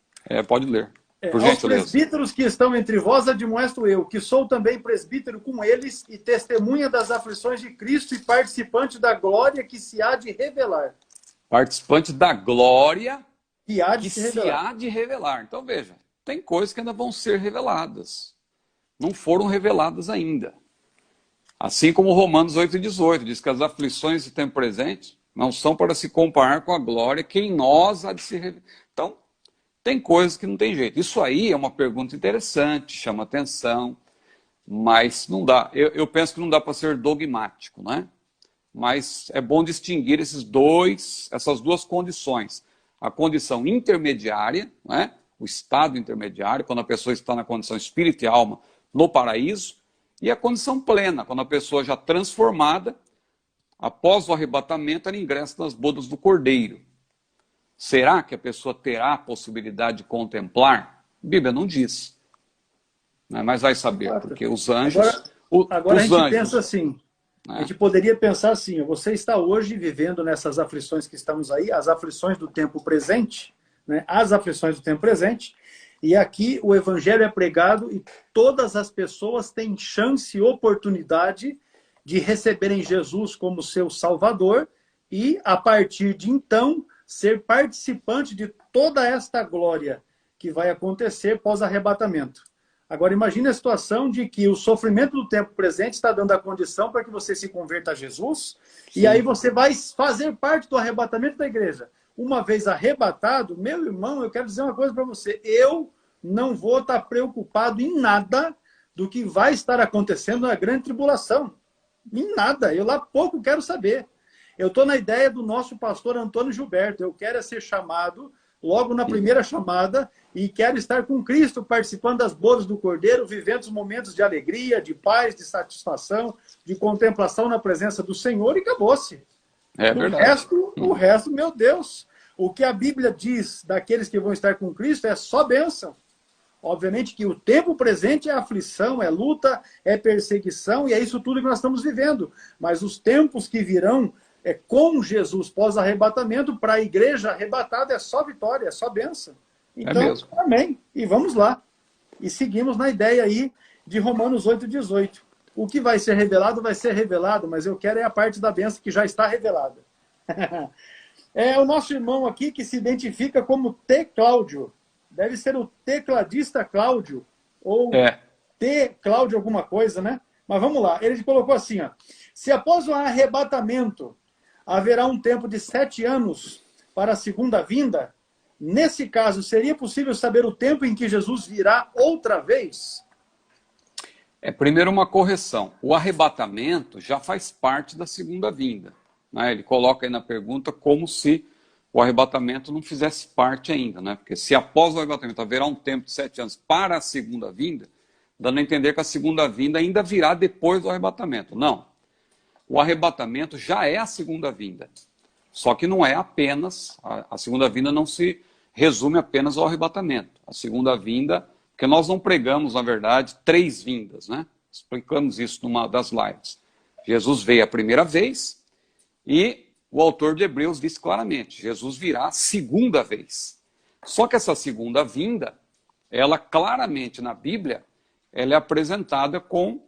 [SPEAKER 2] Pode ler. Por
[SPEAKER 1] Aos
[SPEAKER 2] gentileza.
[SPEAKER 1] presbíteros que estão entre vós admoesto eu, que sou também presbítero com eles e testemunha das aflições de Cristo e participante da glória que se há de revelar.
[SPEAKER 2] Participante da glória
[SPEAKER 1] Que há de
[SPEAKER 2] se há de revelar. Então veja, tem coisas que ainda vão ser reveladas. Não foram reveladas ainda. Assim como Romanos 8:18 diz que as aflições do tempo presente não são para se comparar com a glória que em nós há de se revelar. Então, tem coisas que não tem jeito. Isso aí é uma pergunta interessante, chama atenção, mas não dá. Eu penso que não dá para ser dogmático, né? Mas é bom distinguir essas duas condições. A condição intermediária, né? O estado intermediário, quando a pessoa está na condição espírito e alma no paraíso, e a condição plena, quando a pessoa já transformada, após o arrebatamento, ela ingressa nas bodas do Cordeiro. Será que a pessoa terá a possibilidade de contemplar? A Bíblia não diz. Né? Mas vai saber, porque os anjos...
[SPEAKER 1] Agora a gente pensa assim, a gente poderia pensar assim, você está hoje vivendo nessas aflições que estamos aí, as aflições do tempo presente, né? As aflições do tempo presente, e aqui o evangelho é pregado e todas as pessoas têm chance e oportunidade de receberem Jesus como seu Salvador e, a partir de então, ser participante de toda esta glória que vai acontecer pós-arrebatamento. Agora, imagine a situação de que o sofrimento do tempo presente está dando a condição para que você se converta a Jesus, sim, e aí você vai fazer parte do arrebatamento da igreja. Uma vez arrebatado, meu irmão, eu quero dizer uma coisa para você, eu não vou estar preocupado em nada do que vai estar acontecendo na grande tribulação. Em nada, eu lá pouco quero saber. Eu estou na ideia do nosso pastor Antônio Gilberto. Eu quero ser chamado logo na primeira chamada e quero estar com Cristo, participando das bodas do Cordeiro, vivendo os momentos de alegria, de paz, de satisfação, de contemplação na presença do Senhor e acabou-se.
[SPEAKER 2] É verdade.
[SPEAKER 1] O resto, meu Deus, O que a Bíblia diz daqueles que vão estar com Cristo é só bênção. Obviamente que o tempo presente é aflição, é luta, é perseguição, e é isso tudo que nós estamos vivendo. Mas os tempos que virão com Jesus pós-arrebatamento, para a igreja arrebatada é só vitória, é só bênção. Então,
[SPEAKER 2] mesmo.
[SPEAKER 1] amém. E vamos lá. E seguimos na ideia aí de Romanos 8,18. O que vai ser revelado, mas eu quero a parte da bênção que já está revelada. É o nosso irmão aqui que se identifica como T. Cláudio. Deve ser o tecladista Cláudio, ou T. Cláudio alguma coisa, né? Mas vamos lá. Ele colocou assim, ó. Se após o arrebatamento haverá um tempo de 7 anos para a segunda vinda, nesse caso, seria possível saber o tempo em que Jesus virá outra vez?
[SPEAKER 2] Primeiro uma correção. O arrebatamento já faz parte da segunda vinda, né? Ele coloca aí na pergunta como se o arrebatamento não fizesse parte ainda, né? Porque se após o arrebatamento haverá um tempo de 7 anos para a segunda vinda, dando a entender que a segunda vinda ainda virá depois do arrebatamento. Não. O arrebatamento já é a segunda vinda. Só que não é apenas, a segunda vinda não se resume apenas ao arrebatamento. A segunda vinda, porque nós não pregamos, na verdade, 3 vindas, né? Explicamos isso numa das lives. Jesus veio a primeira vez e o autor de Hebreus disse claramente, Jesus virá a segunda vez. Só que essa segunda vinda, ela claramente na Bíblia, ela é apresentada com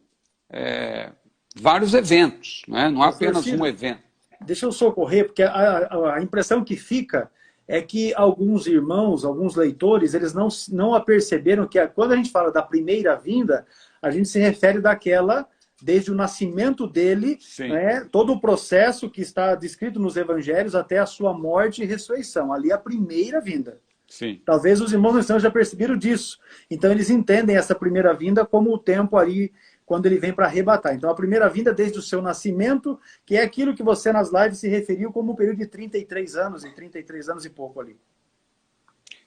[SPEAKER 2] vários eventos, né? Não é apenas um evento.
[SPEAKER 1] Deixa eu socorrer, porque a impressão que fica é que alguns irmãos, alguns leitores, eles não aperceberam que quando a gente fala da primeira vinda, a gente se refere daquela desde o nascimento dele, né, todo o processo que está descrito nos evangelhos até a sua morte e ressurreição. Ali é a primeira vinda.
[SPEAKER 2] Sim.
[SPEAKER 1] Talvez os irmãos não já perceberam disso. Então eles entendem essa primeira vinda como o tempo ali, quando ele vem para arrebatar. Então a primeira vinda desde o seu nascimento, que é aquilo que você nas lives se referiu como um período de 33 anos, e 33 anos e pouco ali.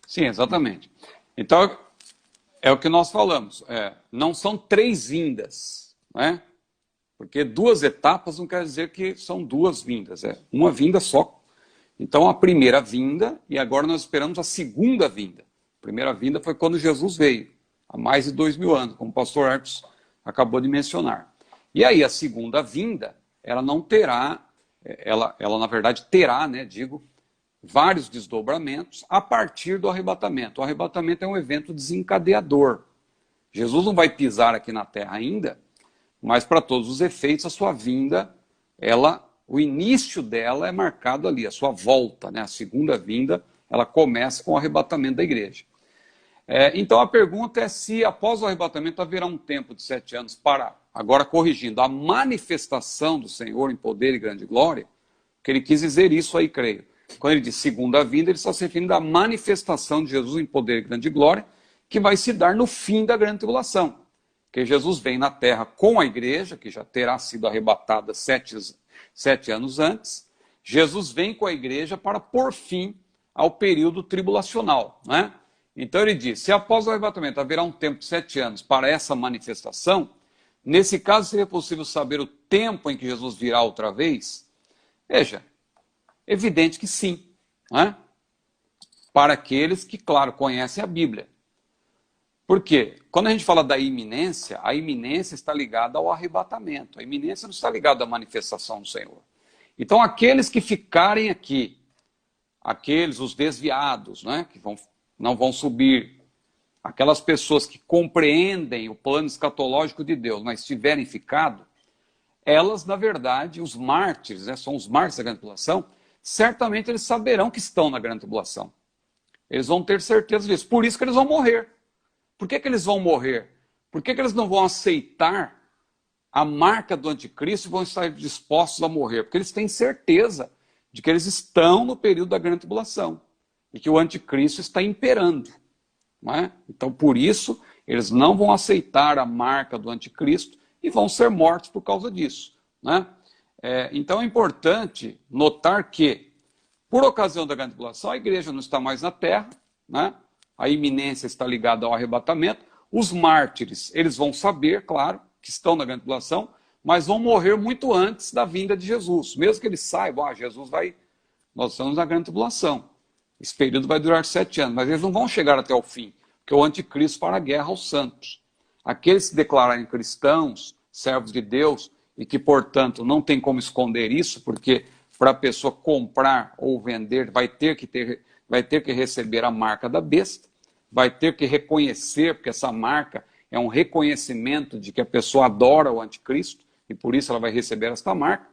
[SPEAKER 2] Sim, exatamente. Então, é o que nós falamos. Não são 3 vindas, né? Porque 2 etapas não quer dizer que são 2 vindas, é uma vinda só. Então a primeira vinda, e agora nós esperamos a segunda vinda. A primeira vinda foi quando Jesus veio, há mais de 2000 anos, como o pastor Arcos acabou de mencionar. E aí a segunda vinda, ela não terá, ela na verdade terá, né, vários desdobramentos a partir do arrebatamento. O arrebatamento é um evento desencadeador. Jesus não vai pisar aqui na terra ainda, mas para todos os efeitos, a sua vinda, o início dela é marcado ali, a sua volta, né? A segunda vinda, ela começa com o arrebatamento da igreja. Então a pergunta é se após o arrebatamento haverá um tempo de 7 anos para, agora corrigindo, a manifestação do Senhor em poder e grande glória, que ele quis dizer isso aí, creio. Quando ele diz segunda vinda, ele está se referindo à manifestação de Jesus em poder e grande glória, que vai se dar no fim da grande tribulação. Que Jesus vem na terra com a igreja, que já terá sido arrebatada 7 anos antes. Jesus vem com a igreja para pôr fim ao período tribulacional, né? Então ele diz, se após o arrebatamento haverá um tempo de 7 anos para essa manifestação, nesse caso seria possível saber o tempo em que Jesus virá outra vez? Veja, evidente que sim, né? Para aqueles que, claro, conhecem a Bíblia. Por quê? Quando a gente fala da iminência, a iminência está ligada ao arrebatamento. A iminência não está ligada à manifestação do Senhor. Então, aqueles que ficarem aqui, os desviados, né, que não vão subir, aquelas pessoas que compreendem o plano escatológico de Deus, mas tiverem ficado, elas, na verdade, os mártires, né, são os mártires da grande tribulação, certamente eles saberão que estão na grande tribulação. Eles vão ter certeza disso. Por isso que eles vão morrer. Por que eles vão morrer? Por que eles não vão aceitar a marca do anticristo e vão estar dispostos a morrer? Porque eles têm certeza de que eles estão no período da grande tribulação e que o anticristo está imperando, não é? Então, por isso, eles não vão aceitar a marca do anticristo e vão ser mortos por causa disso, né? Então, é importante notar que, por ocasião da grande tribulação, a igreja não está mais na terra, né? A iminência está ligada ao arrebatamento. Os mártires, eles vão saber, claro, que estão na grande tribulação, mas vão morrer muito antes da vinda de Jesus. Mesmo que eles saibam, Jesus vai, nós estamos na grande tribulação. Esse período vai durar 7 anos, mas eles não vão chegar até o fim, porque o anticristo fará guerra aos santos. Aqueles que se declararem cristãos, servos de Deus, e que, portanto, não tem como esconder isso, porque para a pessoa comprar ou vender, vai ter que receber a marca da besta, vai ter que reconhecer, porque essa marca é um reconhecimento de que a pessoa adora o anticristo, e por isso ela vai receber esta marca,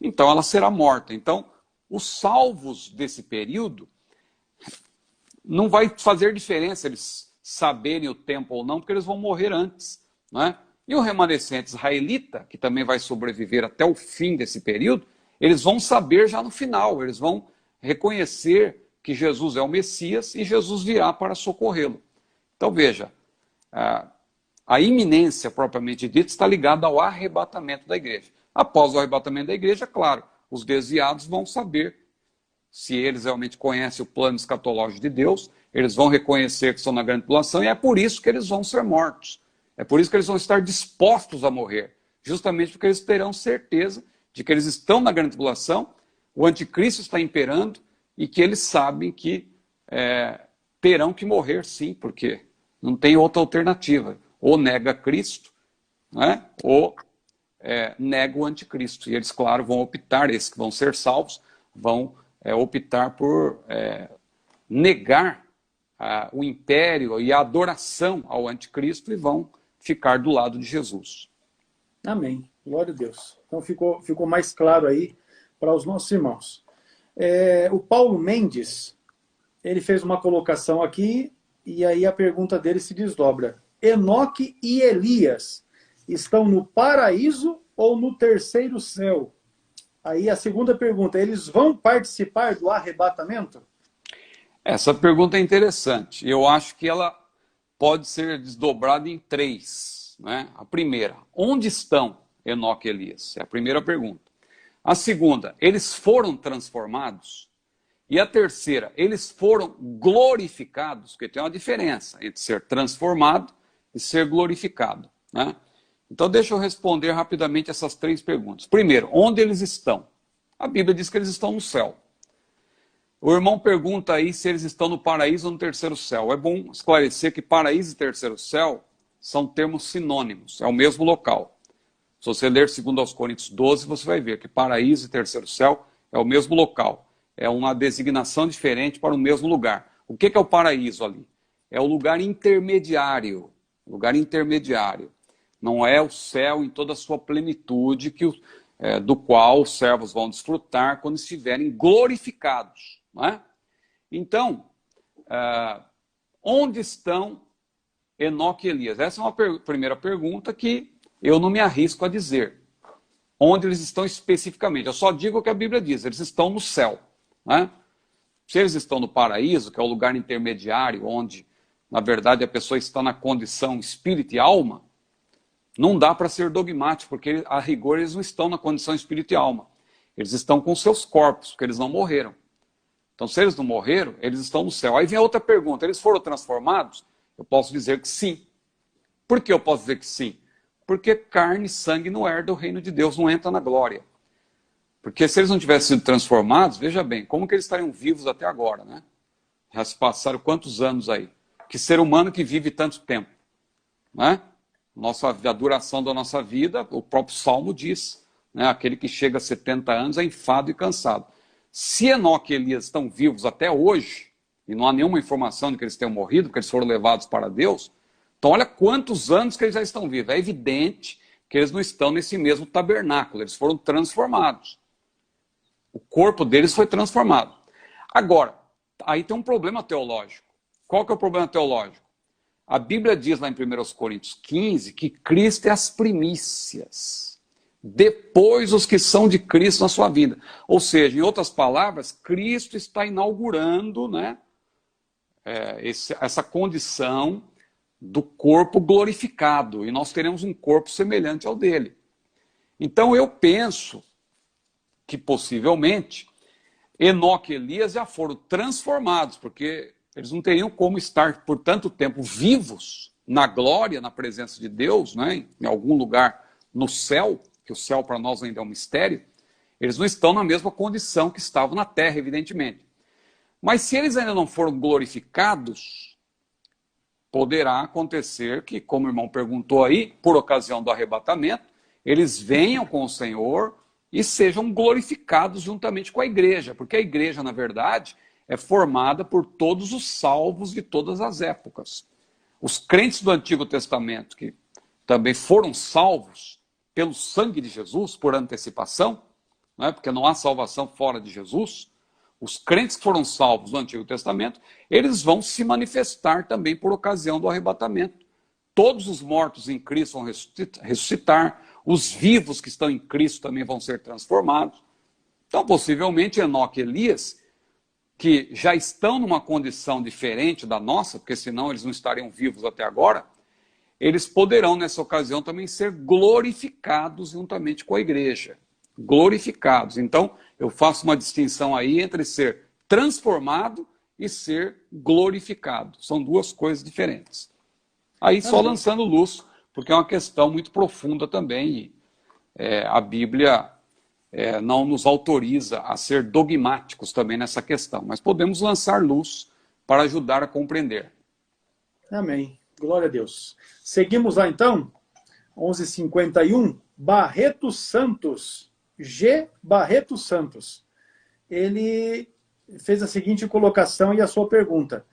[SPEAKER 2] então ela será morta. Então, os salvos desse período, não vai fazer diferença eles saberem o tempo ou não, porque eles vão morrer antes, não é? E o remanescente israelita, que também vai sobreviver até o fim desse período, eles vão saber já no final, eles vão reconhecer que Jesus é o Messias e Jesus virá para socorrê-lo. Então veja, a iminência propriamente dita está ligada ao arrebatamento da igreja. Após o arrebatamento da igreja, claro, os desviados vão saber se eles realmente conhecem o plano escatológico de Deus, eles vão reconhecer que estão na grande tribulação e é por isso que eles vão ser mortos. É por isso que eles vão estar dispostos a morrer, justamente porque eles terão certeza de que eles estão na grande tribulação, o anticristo está imperando e que eles sabem que terão que morrer sim, porque não tem outra alternativa. Ou nega Cristo, né? Ou nega o anticristo. E eles, claro, vão optar, esses que vão ser salvos, vão optar por negar o império e a adoração ao anticristo e vão ficar do lado de Jesus.
[SPEAKER 1] Amém. Glória a Deus. Então ficou mais claro aí para os nossos irmãos. O Paulo Mendes, ele fez uma colocação aqui e aí a pergunta dele se desdobra. Enoque e Elias estão no paraíso ou no terceiro céu? Aí a segunda pergunta, eles vão participar do arrebatamento?
[SPEAKER 2] Essa pergunta é interessante. Eu acho que ela pode ser desdobrada em 3. Né? A primeira, onde estão Enoque e Elias? É a primeira pergunta. A segunda, eles foram transformados? E a terceira, eles foram glorificados? Porque tem uma diferença entre ser transformado e ser glorificado. Né? Então deixa eu responder rapidamente essas 3 perguntas. Primeiro, onde eles estão? A Bíblia diz que eles estão no céu. O irmão pergunta aí se eles estão no paraíso ou no terceiro céu. É bom esclarecer que paraíso e terceiro céu são termos sinônimos, é o mesmo local. Se você ler 2 Coríntios 12, você vai ver que paraíso e terceiro céu é o mesmo local. É uma designação diferente para o mesmo lugar. O que é o paraíso ali? É o lugar intermediário. Lugar intermediário. Não é o céu em toda a sua plenitude do qual os servos vão desfrutar quando estiverem glorificados. Não é? Então, onde estão Enoque e Elias? Essa é uma primeira pergunta que eu não me arrisco a dizer. Onde eles estão especificamente? Eu só digo o que a Bíblia diz, eles estão no céu. Né? Se eles estão no paraíso, que é o lugar intermediário, onde, na verdade, a pessoa está na condição espírito e alma, não dá para ser dogmático, porque a rigor eles não estão na condição espírito e alma. Eles estão com seus corpos, porque eles não morreram. Então, se eles não morreram, eles estão no céu. Aí vem a outra pergunta, eles foram transformados? Eu posso dizer que sim. Por que eu posso dizer que sim? Porque carne e sangue não herda o reino de Deus, não entra na glória. Porque se eles não tivessem sido transformados, veja bem, como que eles estariam vivos até agora, né? Já se passaram quantos anos aí? Que ser humano que vive tanto tempo, né? A duração da nossa vida, o próprio Salmo diz, né? Aquele que chega a 70 anos é enfado e cansado. Se Enoque e Elias estão vivos até hoje, e não há nenhuma informação de que eles tenham morrido, porque eles foram levados para Deus, então olha quantos anos que eles já estão vivos. É evidente que eles não estão nesse mesmo tabernáculo, eles foram transformados. O corpo deles foi transformado. Agora, aí tem um problema teológico. Qual que é o problema teológico? A Bíblia diz lá em 1 Coríntios 15 que Cristo é as primícias. Depois os que são de Cristo na sua vida. Ou seja, em outras palavras, Cristo está inaugurando, né, essa condição do corpo glorificado. E nós teremos um corpo semelhante ao dele. Então eu penso que possivelmente Enoque e Elias já foram transformados, porque eles não teriam como estar por tanto tempo vivos na glória, na presença de Deus, né, em algum lugar no céu, que o céu para nós ainda é um mistério. Eles não estão na mesma condição que estavam na terra, evidentemente. Mas se eles ainda não foram glorificados, poderá acontecer que, como o irmão perguntou aí, por ocasião do arrebatamento, eles venham com o Senhor e sejam glorificados juntamente com a igreja, porque a igreja, na verdade, é formada por todos os salvos de todas as épocas. Os crentes do Antigo Testamento, que também foram salvos pelo sangue de Jesus, por antecipação, né, porque não há salvação fora de Jesus, os crentes que foram salvos no Antigo Testamento, eles vão se manifestar também por ocasião do arrebatamento. Todos os mortos em Cristo vão ressuscitar, os vivos que estão em Cristo também vão ser transformados. Então, possivelmente, Enoque e Elias, que já estão numa condição diferente da nossa, porque senão eles não estariam vivos até agora, eles poderão, nessa ocasião, também ser glorificados juntamente com a igreja. Glorificados. Então, eu faço uma distinção aí entre ser transformado e ser glorificado. São duas coisas diferentes. Aí só lançando luz, porque é uma questão muito profunda também. E, a Bíblia não nos autoriza a ser dogmáticos também nessa questão, mas podemos lançar luz para ajudar a compreender.
[SPEAKER 1] Amém. Glória a Deus. Seguimos lá então, 11h51, Barreto Santos, G. Barreto Santos. Ele fez a seguinte colocação e a sua pergunta.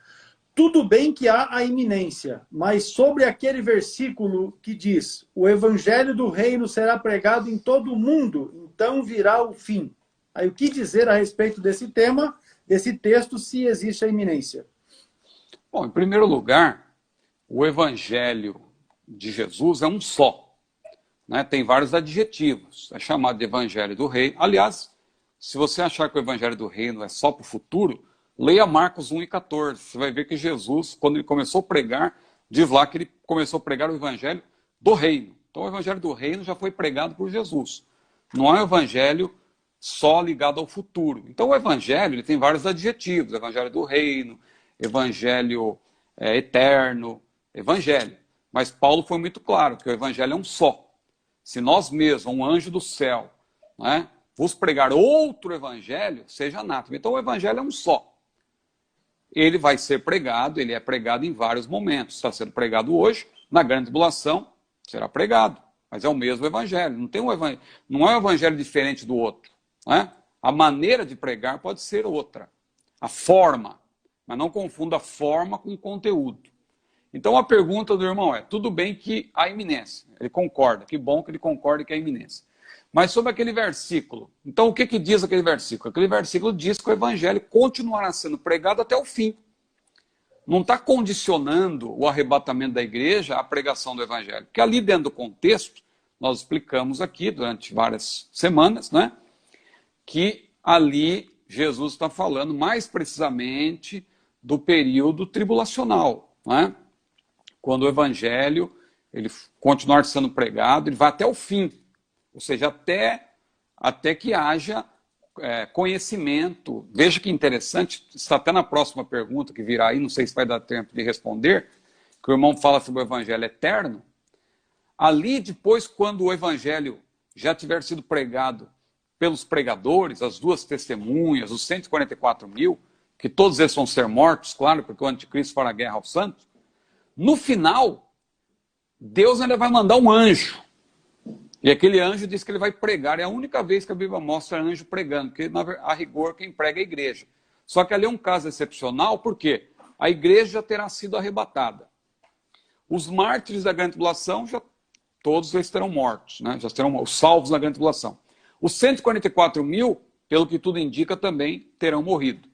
[SPEAKER 1] Tudo bem que há a iminência, mas sobre aquele versículo que diz, o evangelho do reino será pregado em todo o mundo, então virá o fim. Aí o que dizer a respeito desse tema, desse texto, se existe a iminência?
[SPEAKER 2] Bom, em primeiro lugar, o evangelho de Jesus é um só. Né? Tem vários adjetivos. É chamado de evangelho do reino. Aliás, se você achar que o evangelho do reino é só para o futuro, leia Marcos 1:14. Você vai ver que Jesus, quando ele começou a pregar, diz lá que ele começou a pregar o evangelho do reino. Então o evangelho do reino já foi pregado por Jesus. Não é um evangelho só ligado ao futuro. Então o evangelho ele tem vários adjetivos. Evangelho do reino, evangelho eterno, evangelho. Mas Paulo foi muito claro que o evangelho é um só. Se nós mesmos, um anjo do céu, né, vos pregar outro evangelho, seja anátema. Então o evangelho é um só. Ele vai ser pregado, ele é pregado em vários momentos. Está sendo pregado hoje, na grande tribulação, será pregado. Mas é o mesmo evangelho. Não é um evangelho diferente do outro. Né? A maneira de pregar pode ser outra. A forma. Mas não confunda a forma com o conteúdo. Então a pergunta do irmão é, tudo bem que há iminência. Ele concorda, que bom que ele concorda que há iminência. Mas sobre aquele versículo, então o que diz aquele versículo? Aquele versículo diz que o evangelho continuará sendo pregado até o fim. Não está condicionando o arrebatamento da igreja à pregação do evangelho. Porque ali dentro do contexto, nós explicamos aqui durante várias semanas, né, que ali Jesus está falando mais precisamente do período tribulacional, né? Quando o evangelho ele continuar sendo pregado, ele vai até o fim. Ou seja, até que haja conhecimento. Veja que interessante, está até na próxima pergunta que virá aí, não sei se vai dar tempo de responder, que o irmão fala sobre o evangelho eterno. Ali, depois, quando o evangelho já tiver sido pregado pelos pregadores, as duas testemunhas, os 144.000, que todos eles vão ser mortos, claro, porque o anticristo fará guerra aos santos, no final, Deus ainda vai mandar um anjo. E aquele anjo diz que ele vai pregar. É a única vez que a Bíblia mostra anjo pregando, porque a rigor quem prega é a igreja. Só que ali é um caso excepcional, porque a igreja já terá sido arrebatada. Os mártires da grande tribulação, todos eles terão mortos, né? Já serão os salvos da grande tribulação. Os 144.000, pelo que tudo indica, também terão morrido.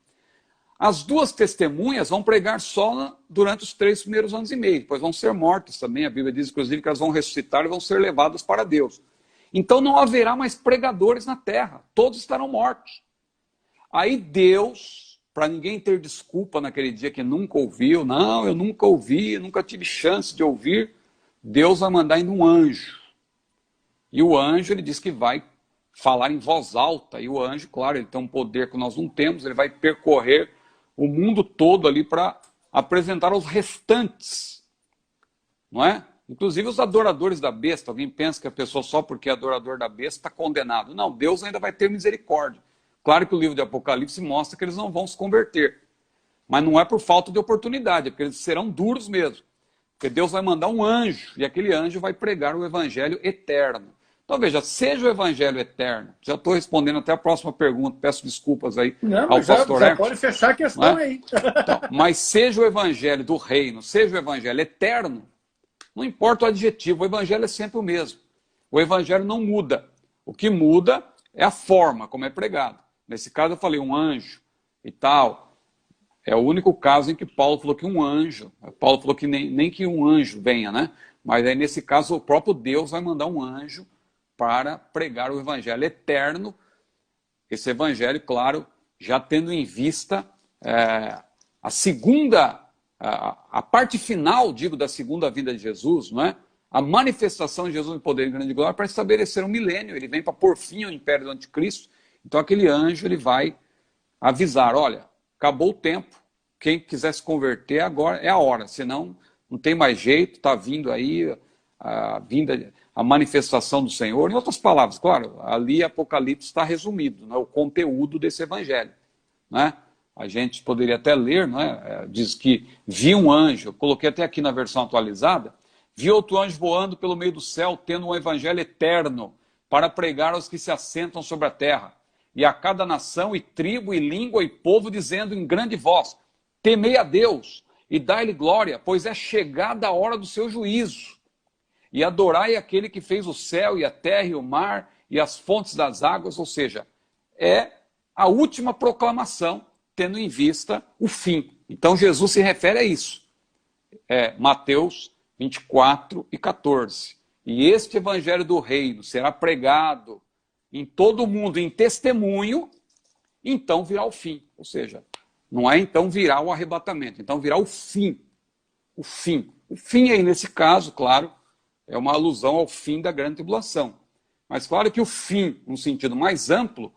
[SPEAKER 2] As duas testemunhas vão pregar só durante os 3 primeiros anos e meio, depois vão ser mortas também. A Bíblia diz, inclusive, que elas vão ressuscitar e vão ser levadas para Deus. Então não haverá mais pregadores na terra, todos estarão mortos. Aí Deus, para ninguém ter desculpa naquele dia que nunca ouviu, não, eu nunca ouvi, nunca tive chance de ouvir, Deus vai mandar ainda um anjo. E o anjo, ele diz que vai falar em voz alta, e o anjo, claro, ele tem um poder que nós não temos, ele vai percorrer o mundo todo ali para apresentar aos restantes, não é? Inclusive os adoradores da besta. Alguém pensa que a pessoa só porque é adorador da besta está condenado. Não, Deus ainda vai ter misericórdia. Claro que o livro de Apocalipse mostra que eles não vão se converter, Mas não é por falta de oportunidade, é porque eles serão duros mesmo. Porque Deus vai mandar um anjo, e aquele anjo vai pregar o evangelho eterno. Então veja, seja o evangelho eterno. Já estou respondendo até a próxima pergunta, peço desculpas aí
[SPEAKER 1] Não,
[SPEAKER 2] ao
[SPEAKER 1] mas já
[SPEAKER 2] pastor Hermes.
[SPEAKER 1] pode fechar a questão aí.
[SPEAKER 2] Então, mas seja o evangelho do reino, seja o evangelho eterno, não importa o adjetivo, o evangelho é sempre o mesmo. O evangelho não muda. O que muda é a forma como é pregado. Nesse caso eu falei um anjo e tal. É o único caso em que Paulo falou que um anjo, Paulo falou que nem que um anjo venha, né? Mas aí nesse caso o próprio Deus vai mandar um anjo para pregar o evangelho eterno. Esse evangelho, claro, já tendo em vista a segunda, a parte final, digo, da segunda vinda de Jesus, não é? A manifestação de Jesus em poder e grande glória para estabelecer um milênio. Ele vem para pôr fim ao império do anticristo. Então aquele anjo ele vai avisar, olha, acabou o tempo, quem quiser se converter agora é a hora, senão não tem mais jeito, está vindo aí a manifestação do Senhor. Em outras palavras, claro, ali Apocalipse está resumido, né, o conteúdo desse evangelho, né? A gente poderia até ler, né, diz que vi um anjo, eu coloquei até aqui na versão atualizada, vi outro anjo voando pelo meio do céu, tendo um evangelho eterno para pregar aos que se assentam sobre a terra, e a cada nação, e tribo, e língua, e povo, dizendo em grande voz, temei a Deus, e dai-lhe glória, pois é chegada a hora do seu juízo. E adorai aquele que fez o céu, e a terra, e o mar, e as fontes das águas, ou seja, é a última proclamação, tendo em vista o fim. Então Jesus se refere a isso. Mateus 24 e 14. E este evangelho do reino será pregado em todo o mundo em testemunho, então virá o fim. Ou seja, não é então virá o arrebatamento, então virá o fim. O fim. O fim aí, nesse caso, claro, é uma alusão ao fim da grande tribulação. Mas claro que o fim, num sentido mais amplo,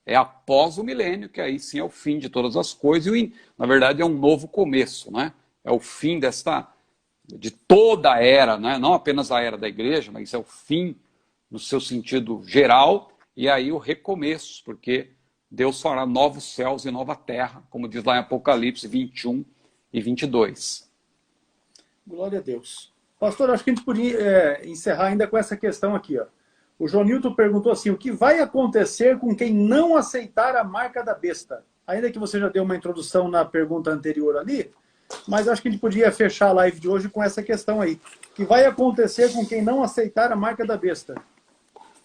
[SPEAKER 2] é após o milênio, que aí sim é o fim de todas as coisas, e na verdade é um novo começo, né? É o fim de toda a era, né? Não apenas a era da igreja, mas é o fim no seu sentido geral, e aí o recomeço, porque Deus fará novos céus e nova terra, como diz lá em Apocalipse 21 e 22.
[SPEAKER 1] Glória a Deus. Pastor, acho que a gente podia encerrar ainda com essa questão aqui, ó. O Jonilton perguntou assim, o que vai acontecer com quem não aceitar a marca da besta? Ainda que você já deu uma introdução na pergunta anterior ali, mas acho que a gente podia fechar a live de hoje com essa questão aí. O que vai acontecer com quem não aceitar a marca da besta?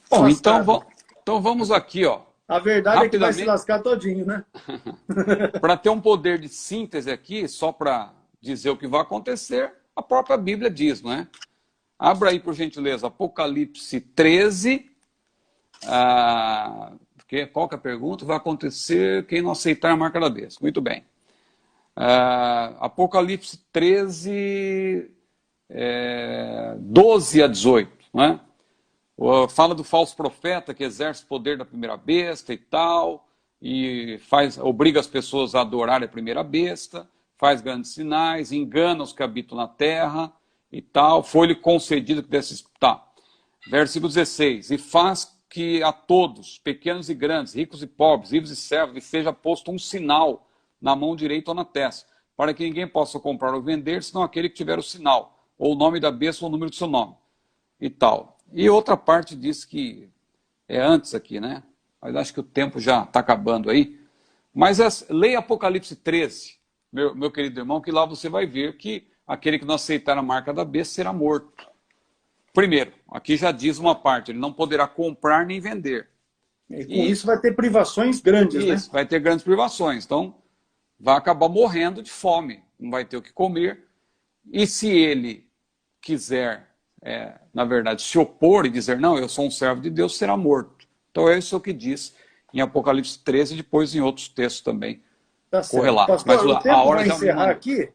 [SPEAKER 2] Bom, então vamos aqui, ó.
[SPEAKER 1] A verdade é que vai se lascar todinho, né?
[SPEAKER 2] Para ter um poder de síntese aqui, só para dizer o que vai acontecer, a própria Bíblia diz, não é? Abra aí, por gentileza, Apocalipse 13. Qual que é a pergunta? Vai acontecer quem não aceitar a marca da besta. Muito bem. Apocalipse 13, 12 a 18. Não é? Fala do falso profeta que exerce o poder da primeira besta e tal, e obriga as pessoas a adorarem a primeira besta, faz grandes sinais, engana os que habitam na terra e tal. Foi-lhe concedido que desse... Tá. Versículo 16. E faz que a todos, pequenos e grandes, ricos e pobres, livres e servos, lhe seja posto um sinal na mão direita ou na testa, para que ninguém possa comprar ou vender, senão aquele que tiver o sinal, ou o nome da besta ou o número do seu nome, e tal. E outra parte diz que é antes aqui, né? Mas acho que o tempo já está acabando aí. Mas leia Apocalipse 13, meu querido irmão, que lá você vai ver que aquele que não aceitar a marca da besta será morto. Primeiro, aqui já diz uma parte, ele não poderá comprar nem vender.
[SPEAKER 1] E com isso vai ter privações grandes, né?
[SPEAKER 2] Isso, vai ter grandes privações. Então, vai acabar morrendo de fome, não vai ter o que comer. E se ele quiser, na verdade, se opor e dizer, não, eu sou um servo de Deus, será morto. Então, é isso que diz em Apocalipse 13 e depois em outros textos também.
[SPEAKER 1] Tá certo.
[SPEAKER 2] Correlato.
[SPEAKER 1] Pastor,
[SPEAKER 2] mas
[SPEAKER 1] o tempo
[SPEAKER 2] a hora
[SPEAKER 1] vai
[SPEAKER 2] já
[SPEAKER 1] encerrar aqui.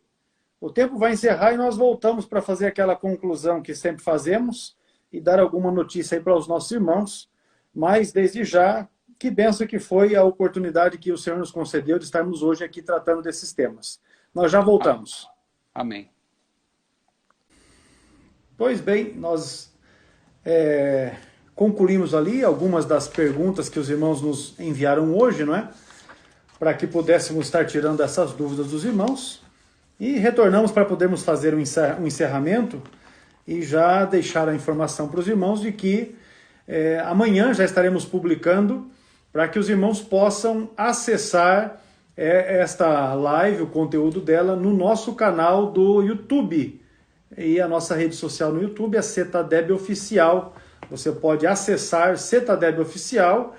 [SPEAKER 1] O tempo vai encerrar e nós voltamos para fazer aquela conclusão que sempre fazemos e dar alguma notícia aí para os nossos irmãos. Mas, desde já, que benção que foi a oportunidade que o Senhor nos concedeu de estarmos hoje aqui tratando desses temas. Nós já voltamos.
[SPEAKER 2] Amém.
[SPEAKER 1] Pois bem, nós concluímos ali algumas das perguntas que os irmãos nos enviaram hoje, não é? para que pudéssemos estar tirando essas dúvidas dos irmãos. E retornamos para podermos fazer um encerramento e já deixar a informação para os irmãos de que amanhã já estaremos publicando para que os irmãos possam acessar esta live, o conteúdo dela, no nosso canal do YouTube. E a nossa rede social no YouTube é Cetadeb Oficial. Você pode acessar Cetadeb Oficial,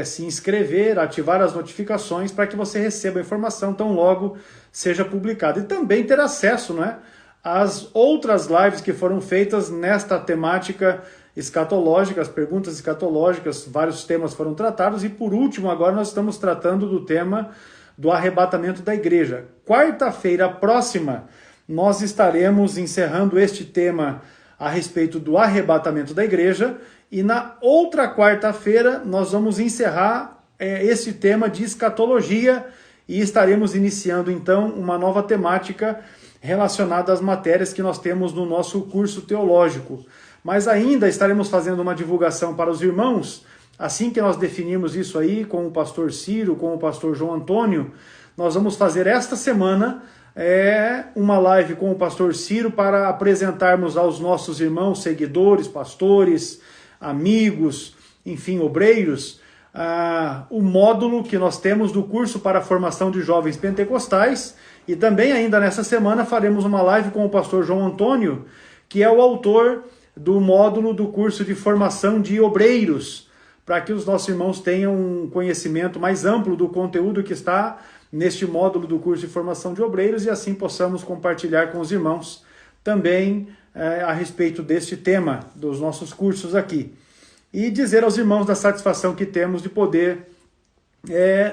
[SPEAKER 1] se inscrever, ativar as notificações para que você receba a informação tão logo seja publicada. E também ter acesso, não é, às outras lives que foram feitas nesta temática escatológica, as perguntas escatológicas, vários temas foram tratados. E por último, agora nós estamos tratando do tema do arrebatamento da igreja. Quarta-feira próxima, nós estaremos encerrando este tema a respeito do arrebatamento da igreja, e na outra quarta-feira nós vamos encerrar esse tema de escatologia e estaremos iniciando então uma nova temática relacionada às matérias que nós temos no nosso curso teológico. Mas ainda estaremos fazendo uma divulgação para os irmãos, assim que nós definirmos isso aí com o pastor Ciro, com o pastor João Antônio, nós vamos fazer esta semana uma live com o pastor Ciro para apresentarmos aos nossos irmãos, seguidores, pastores, amigos, enfim, obreiros, o módulo que nós temos do curso para a formação de jovens pentecostais. E também ainda nessa semana faremos uma live com o pastor João Antônio, que é o autor do módulo do curso de formação de obreiros, para que os nossos irmãos tenham um conhecimento mais amplo do conteúdo que está neste módulo do curso de formação de obreiros, e assim possamos compartilhar com os irmãos também a respeito deste tema dos nossos cursos aqui. E dizer aos irmãos da satisfação que temos de poder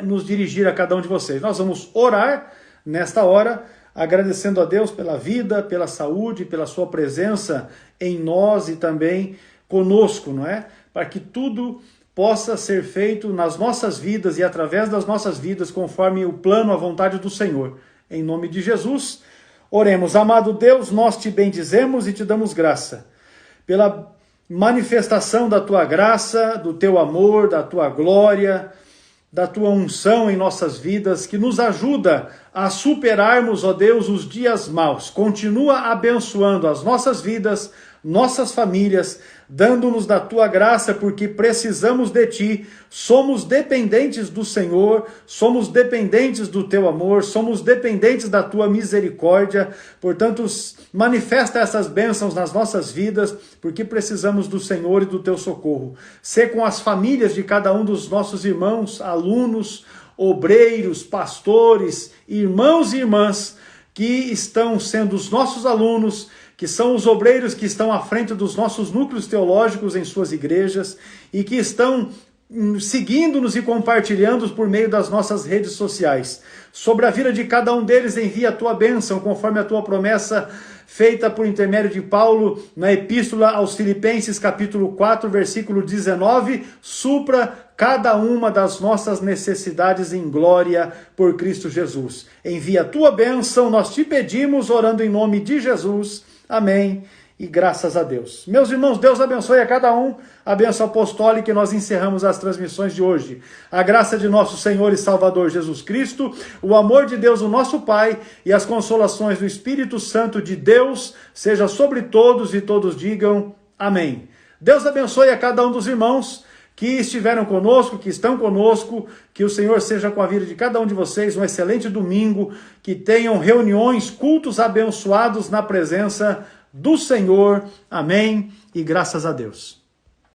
[SPEAKER 1] nos dirigir a cada um de vocês. Nós vamos orar nesta hora, agradecendo a Deus pela vida, pela saúde, pela sua presença em nós e também conosco, não é? Para que tudo possa ser feito nas nossas vidas e através das nossas vidas, conforme o plano, a vontade do Senhor. Em nome de Jesus, oremos. Amado Deus, nós te bendizemos e te damos graça pela manifestação da tua graça, do teu amor, da tua glória, da tua unção em nossas vidas, que nos ajuda a superarmos, ó Deus, os dias maus. Continua abençoando as nossas vidas, nossas famílias, dando-nos da tua graça, porque precisamos de ti, somos dependentes do Senhor, somos dependentes do teu amor, somos dependentes da tua misericórdia. Portanto, manifesta essas bênçãos nas nossas vidas, porque precisamos do Senhor e do teu socorro. Sê com as famílias de cada um dos nossos irmãos, alunos, obreiros, pastores, irmãos e irmãs que estão sendo os nossos alunos, que são os obreiros que estão à frente dos nossos núcleos teológicos em suas igrejas e que estão seguindo-nos e compartilhando por meio das nossas redes sociais. Sobre a vida de cada um deles envia a tua bênção, conforme a tua promessa feita por intermédio de Paulo na Epístola aos Filipenses, capítulo 4, versículo 19, supra cada uma das nossas necessidades em glória por Cristo Jesus. Envia a tua bênção, nós te pedimos, orando em nome de Jesus. Amém. E graças a Deus. Meus irmãos, Deus abençoe a cada um. A bênção apostólica, e nós encerramos as transmissões de hoje. A graça de nosso Senhor e Salvador Jesus Cristo, o amor de Deus, o nosso Pai, e as consolações do Espírito Santo de Deus, seja sobre todos, e todos digam amém. Deus abençoe a cada um dos irmãos que estiveram conosco, que estão conosco, que o Senhor seja com a vida de cada um de vocês, um excelente domingo, que tenham reuniões, cultos abençoados na presença do Senhor. Amém. E graças a Deus.